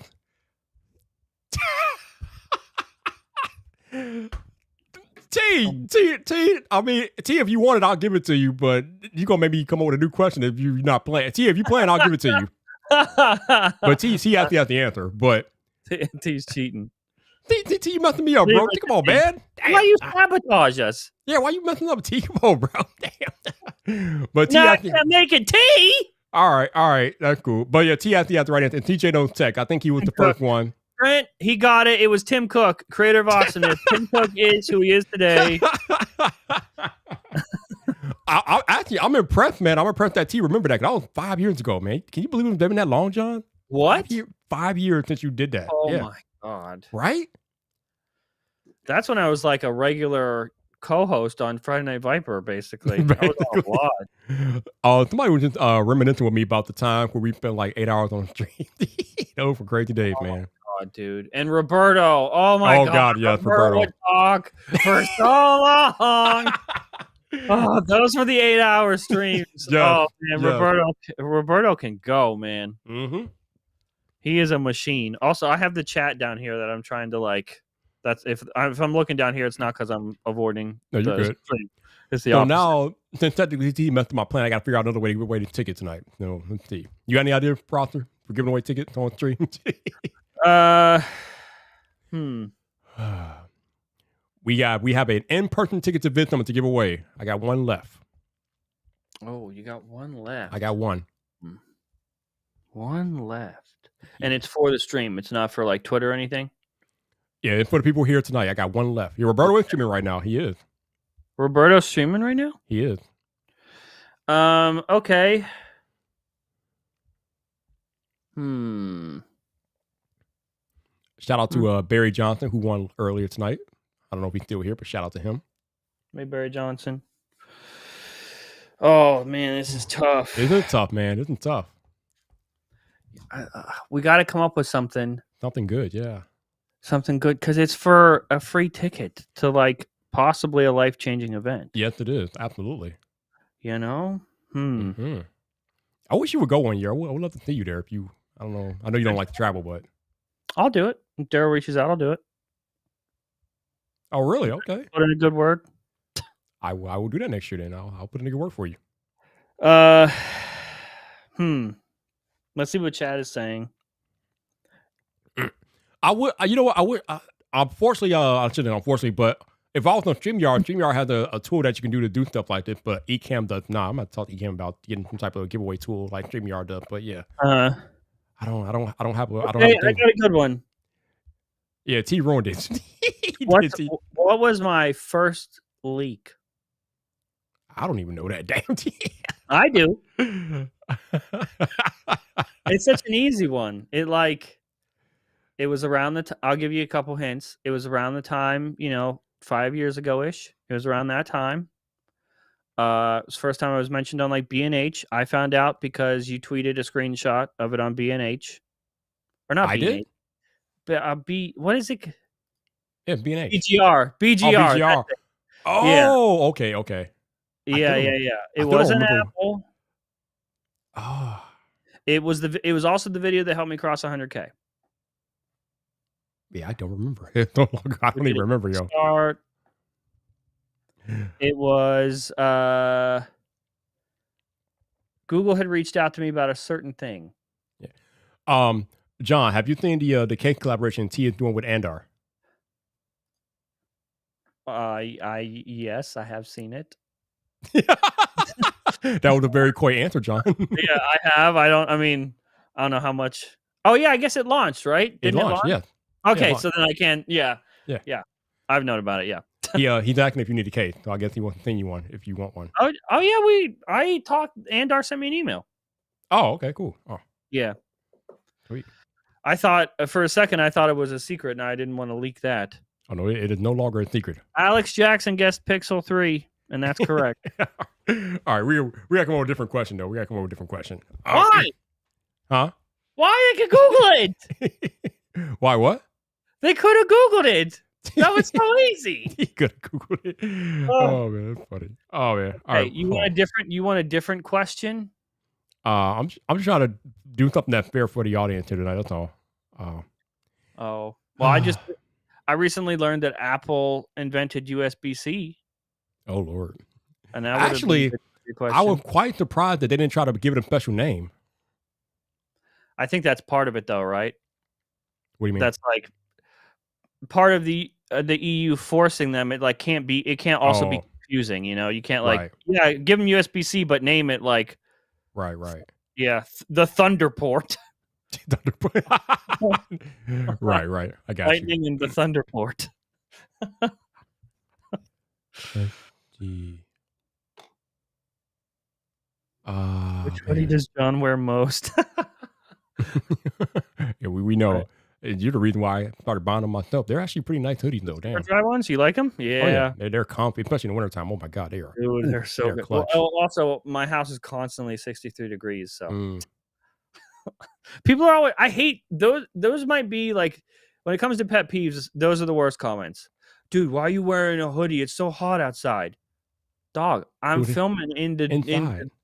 T, I mean, T, if you want it, I'll give it to you, but you're going to maybe come up with a new question if you're not playing. T, if you're playing, I'll give it to you. But T has the answer, but. T's cheating. T, you messing me up, bro. Come on, man. Damn. Why you sabotage us? Yeah, why you messing up T? Come on, bro. Damn. But T not gonna make it T. All right. That's cool. But yeah, T has the right answer. And TJ knows tech. I think he was the first one. Brent, he got it. It was Tim Cook, creator of Awesomeness. Tim Cook is who he is today. I'm impressed, man. I'm impressed that T remembered that. That was 5 years ago, man. Can you believe it's been that long, John? What? 5 years since you did that. Oh, my God. Right? That's when I was like a regular co-host on Friday Night Viper, basically. That was a lot. Somebody was just reminiscing with me about the time where we spent like 8 hours on stream. Those were crazy days, man. God, dude. And Roberto. Oh my God. Yes, Roberto would talk for so long. Oh, those were the 8-hour streams. Oh man, Roberto can go, man. Mm-hmm. He is a machine. Also, I have the chat down here that I'm trying to like. That's if I'm looking down here, it's not because I'm avoiding. No, you're good. It's the so opposite. Now, since technically he messed up my plan, I got to figure out another way to give away the ticket tonight. So let's see. You got any idea, Proctor, for giving away tickets on stream? We have an in-person ticket to Vid Summit to give away. I got one left. Oh, you got one left. I got one. One left, and it's for the stream. It's not for like Twitter or anything. Yeah, it's for the people here tonight. I got one left. Yeah, Roberto is streaming right now. He is. Roberto's streaming right now? He is. Okay. Shout out to Barry Johnson, who won earlier tonight. I don't know if he's still here, but shout out to him. Hey, Barry Johnson. Oh, man, this is tough. Isn't it tough, man? Isn't it tough? We got to come up with something. Something good, yeah. Something good, because it's for a free ticket to like possibly a life-changing event. Yes, it is. Absolutely. You know? Mm-hmm. I wish you would go one year. I would love to see you there. If you, I don't know. I know you don't like to travel, but I'll do it. If Daryl reaches out, I'll do it. Oh, really? Okay. Put in a good word. I will do that next year. Then I'll put in a good word for you. Let's see what Chad is saying. I would. You know what? I would. Unfortunately, I shouldn't. Unfortunately, but if I was on StreamYard has a tool that you can do to do stuff like this, but Ecamm does not. I'm not talking to Ecamm about getting some type of giveaway tool like StreamYard does. But yeah, I don't have a. I got a good one. Yeah, T ruined it. What was my first leak? I don't even know that. Damn. I do. It's such an easy one. It was around the. I'll give you a couple hints. It was around the time, 5 years ago ish. It was around that time. It was the first time I was mentioned on like B&H. I found out because you tweeted a screenshot of it on B&H, or not. I B&H, did. What is it? Yeah, B&H. BGR. BGR. Oh, yeah. Okay. Yeah. It wasn't Apple. Oh. It was also the video that helped me cross 100K. Yeah, I don't remember. I don't even remember, yo. It was Google had reached out to me about a certain thing. Yeah. John, have you seen the cake collaboration T is doing with Andar? Yes, I have seen it. That was a very coy answer, John. Yeah, I have. I don't know how much. Oh yeah, I guess it launched, right? Didn't it launch? Yeah. Okay, yeah, so then I can. Yeah. I've known about it. Yeah. Yeah, he's asking if you need a case, so I guess he wants to send you one if you want one. Oh yeah, I talked. Andar sent me an email. Oh, okay, cool. Oh, yeah. Sweet. I thought for a second it was a secret, and I didn't want to leak that. Oh no, it is no longer a secret. Alex Jackson guessed Pixel 3, and that's correct. All right, we got to come up with a different question though. Why? Huh? Why? They could Google it. Why? What? They could have Googled it. That was so easy. He could have Googled it. Oh man, that's funny. Oh man. All right. You want a different question? I'm just trying to do something that's fair for the audience here tonight. That's all. Well, I recently learned that Apple invented USB-C. Oh Lord. And that actually, I was quite surprised that they didn't try to give it a special name. I think that's part of it, though, right? What do you mean? That's like part of the EU forcing them. It can't be. It can't also be confusing. You can't give them USB-C, but name it like. Right. Yeah, the Thunderport. Right. I got Lightning you. in the Thunderport. Which hoodie does John wear most? Yeah, we know. Right. You're the reason why I started buying them myself. They're actually pretty nice hoodies, though. Damn. Dry ones, you like them? Yeah. Oh, yeah. They're comfy, especially in the wintertime. Oh, my God, they are. Dude, they're so they're good. clutch. Well, also, my house is constantly 63 degrees, so people are always. I hate those. Those might be like when it comes to pet peeves. Those are the worst comments. Dude, why are you wearing a hoodie? It's so hot outside. Dog, I'm filming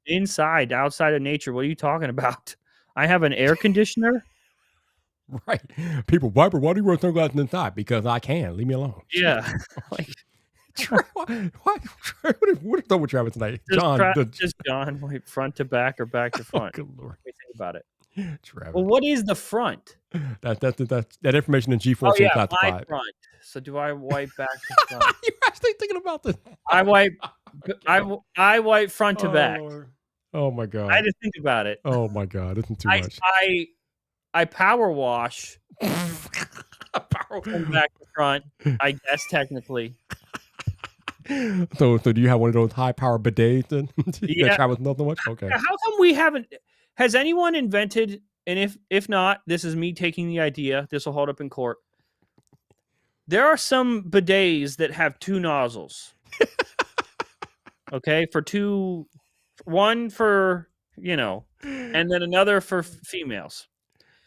inside, outside of nature. What are you talking about? I have an air conditioner. Right. People, Viper, why do you wear sunglasses inside? Because I can. Leave me alone. Yeah. What is up with Travis tonight? Just John, like front to back or back to front. Good Lord. What do you think about it? Travis. Well, what is the front? That information in G4 Oh, yeah, classified. my front. So do I wipe back to front? You're actually thinking about this. I wipe front to back. Lord. Oh my God. I had to think about it. Oh my God. This is too much. I power wash from back to front, I guess technically. So do you have one of those high power bidets then? Yeah. That Travis knows so much? Okay. How come we haven't? Has anyone invented? And if not, this is me taking the idea. This will hold up in court. There are some bidets that have two nozzles. Okay, one for and then another for females.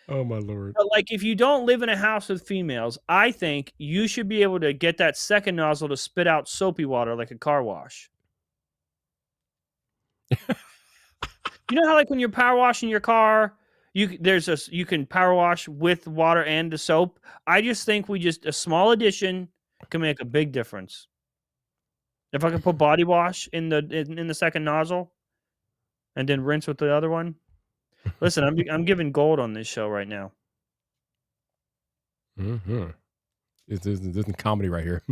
Oh my Lord. But like, if you don't live in a house with females, I think you should be able to get that second nozzle to spit out soapy water like a car wash. You know how like when you're power washing your car, you can power wash with water and the soap. I just think a small addition can make a big difference. If I can put body wash in the second nozzle, and then rinse with the other one. Listen, I'm giving gold on this show right now. Mm-hmm. This is comedy right here.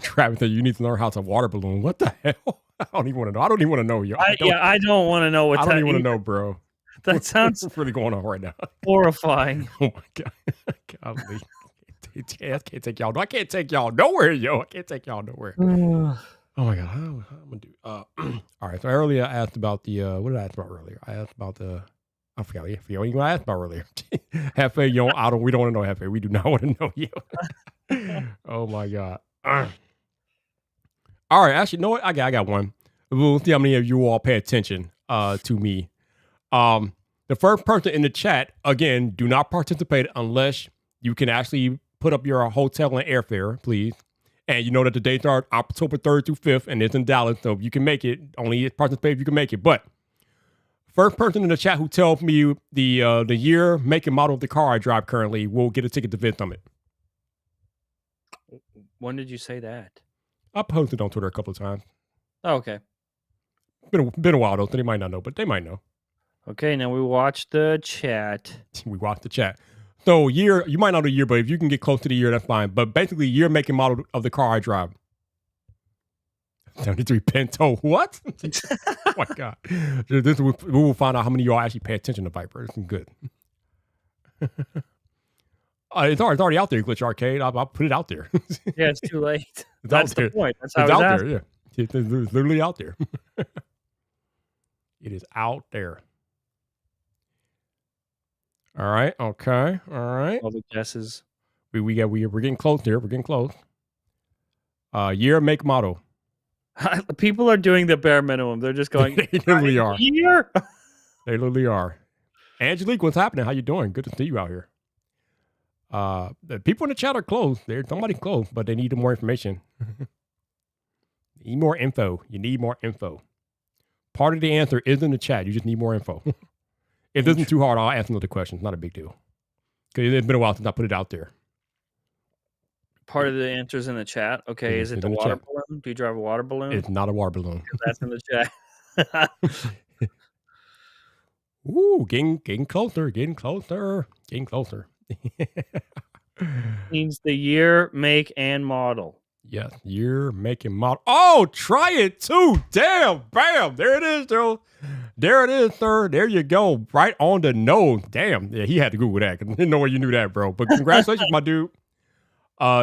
Travis said you need to learn how to water balloon. What the hell? I don't even want to know. I don't even want to know, yo. I don't want to know what. I don't even want to know, bro. That sounds what's really going on right now. Horrifying. Oh my God. Golly. I can't take y'all. I can't take y'all nowhere, yo. I can't take y'all nowhere. Oh my God. How am I gonna do? All right. So earlier I asked about the what did I ask about earlier? I asked about the I forgot what I asked about earlier. Hefe, yo, we don't want to know Hefe. We do not want to know you. Oh my God. All right, actually, you know what? I got one. We'll see how many of you all pay attention to me. The first person in the chat, again, do not participate unless you can actually put up your hotel and airfare, please. And you know that the dates are October 3rd through 5th, and it's in Dallas, so if you can make it, only participate if you can make it. But first person in the chat who tells me the year, make, and model of the car I drive currently will get a ticket to Vid Summit. When did you say that? I posted on Twitter a couple of times. Oh, okay. Been a while though, so they might not know, but they might know. Okay, now we watched the chat. We watched the chat. So year, you might not know the year, but if you can get close to the year, that's fine. But basically, year, make, and model of the car I drive. 73 Pinto. What? Oh my God. We will find out how many of y'all actually pay attention to Viper. It's good. It's already out there, Glitch Arcade. I'll put it out there. Yeah, it's too late. That's the point. That's how it's out asked. there. Yeah, it's literally out there. It is out there. All right. Okay. All right. All the guesses. We're getting close here. We're getting close. Year, make, model. People are doing the bare minimum. They're just going. They literally are. Year. They literally are. Angelique, what's happening? How you doing? Good to see you out here. The people in the chat are close. There's somebody close, but they need more information. Need more info. You need more info. Part of the answer is in the chat. You just need more info. If this isn't too hard, I'll ask another question. It's not a big deal. Because it's been a while since I put it out there. Part of the answer's in the chat. Okay, is it the water balloon? Do you drive a water balloon? It's not a water balloon. That's in the chat. Ooh, getting closer, getting closer, getting closer. Means the year, make, and model. Yes, year, make, and model. Oh, try it too. Damn, bam. There it is, Joe. There it is, sir. There you go. Right on the nose. Damn. Yeah, he had to Google that because I didn't know where you knew that, bro. But congratulations, my dude.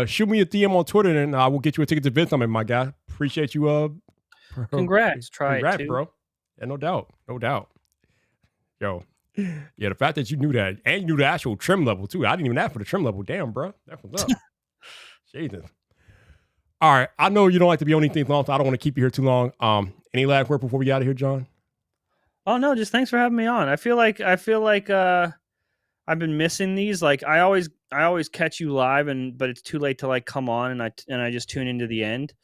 Shoot me a DM on Twitter and I will get you a ticket to Vid Summit, my guy. Appreciate you. Congrats. Try congrats, it too. bro. Yeah, no doubt. No doubt. Yo, Yeah, the fact that you knew that, and you knew the actual trim level too. I didn't even ask for the trim level. Damn, bro, that's what's up. Jesus. All right, I know you don't like to be on anything long, so I don't want to keep you here too long. Any last word before we get out of here, John? Oh no, just thanks for having me on. I feel like I've been missing these. Like I always catch you live, but it's too late to like come on, and I just tune into the end.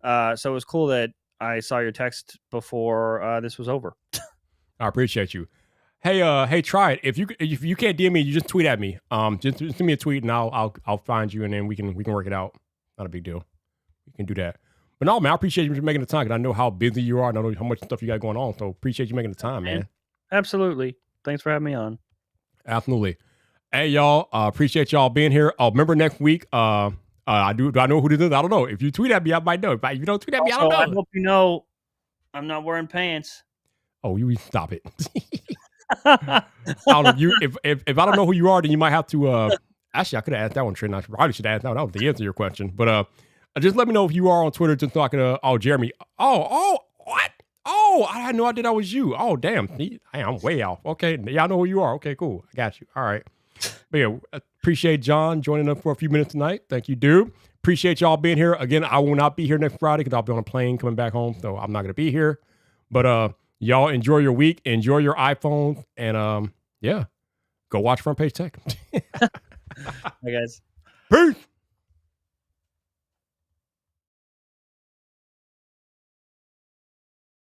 So it was cool that I saw your text before this was over. I appreciate you. Hey, try it. If you can't DM me, you just tweet at me. Just send me a tweet and I'll find you, and then we can work it out. Not a big deal. We can do that. But no, man, I appreciate you for making the time, because I know how busy you are, and I know how much stuff you got going on. So appreciate you making the time, man. Absolutely. Thanks for having me on. Absolutely. Hey, y'all. Appreciate y'all being here. Remember next week. Do I know who this is? I don't know. If you tweet at me, I might know. If you don't tweet at me, I don't know. I hope you know I'm not wearing pants. Oh, you stop it. I don't know. If I don't know who you are, then you might have to. Actually, I could have asked that one, Trent. I probably should have asked that one. That was the answer to your question. But just let me know if you are on Twitter. Just talking to Jeremy. Oh, what? Oh, I had no idea that was you. Oh, damn. I'm way off. Okay, y'all know who you are. Okay, cool. I got you. All right. But yeah, appreciate John joining us for a few minutes tonight. Thank you, dude. Appreciate y'all being here. Again, I will not be here next Friday because I'll be on a plane coming back home, so I'm not going to be here. But y'all enjoy your week. Enjoy your iPhones. And yeah, go watch Front Page Tech. Hi, guys. Peace.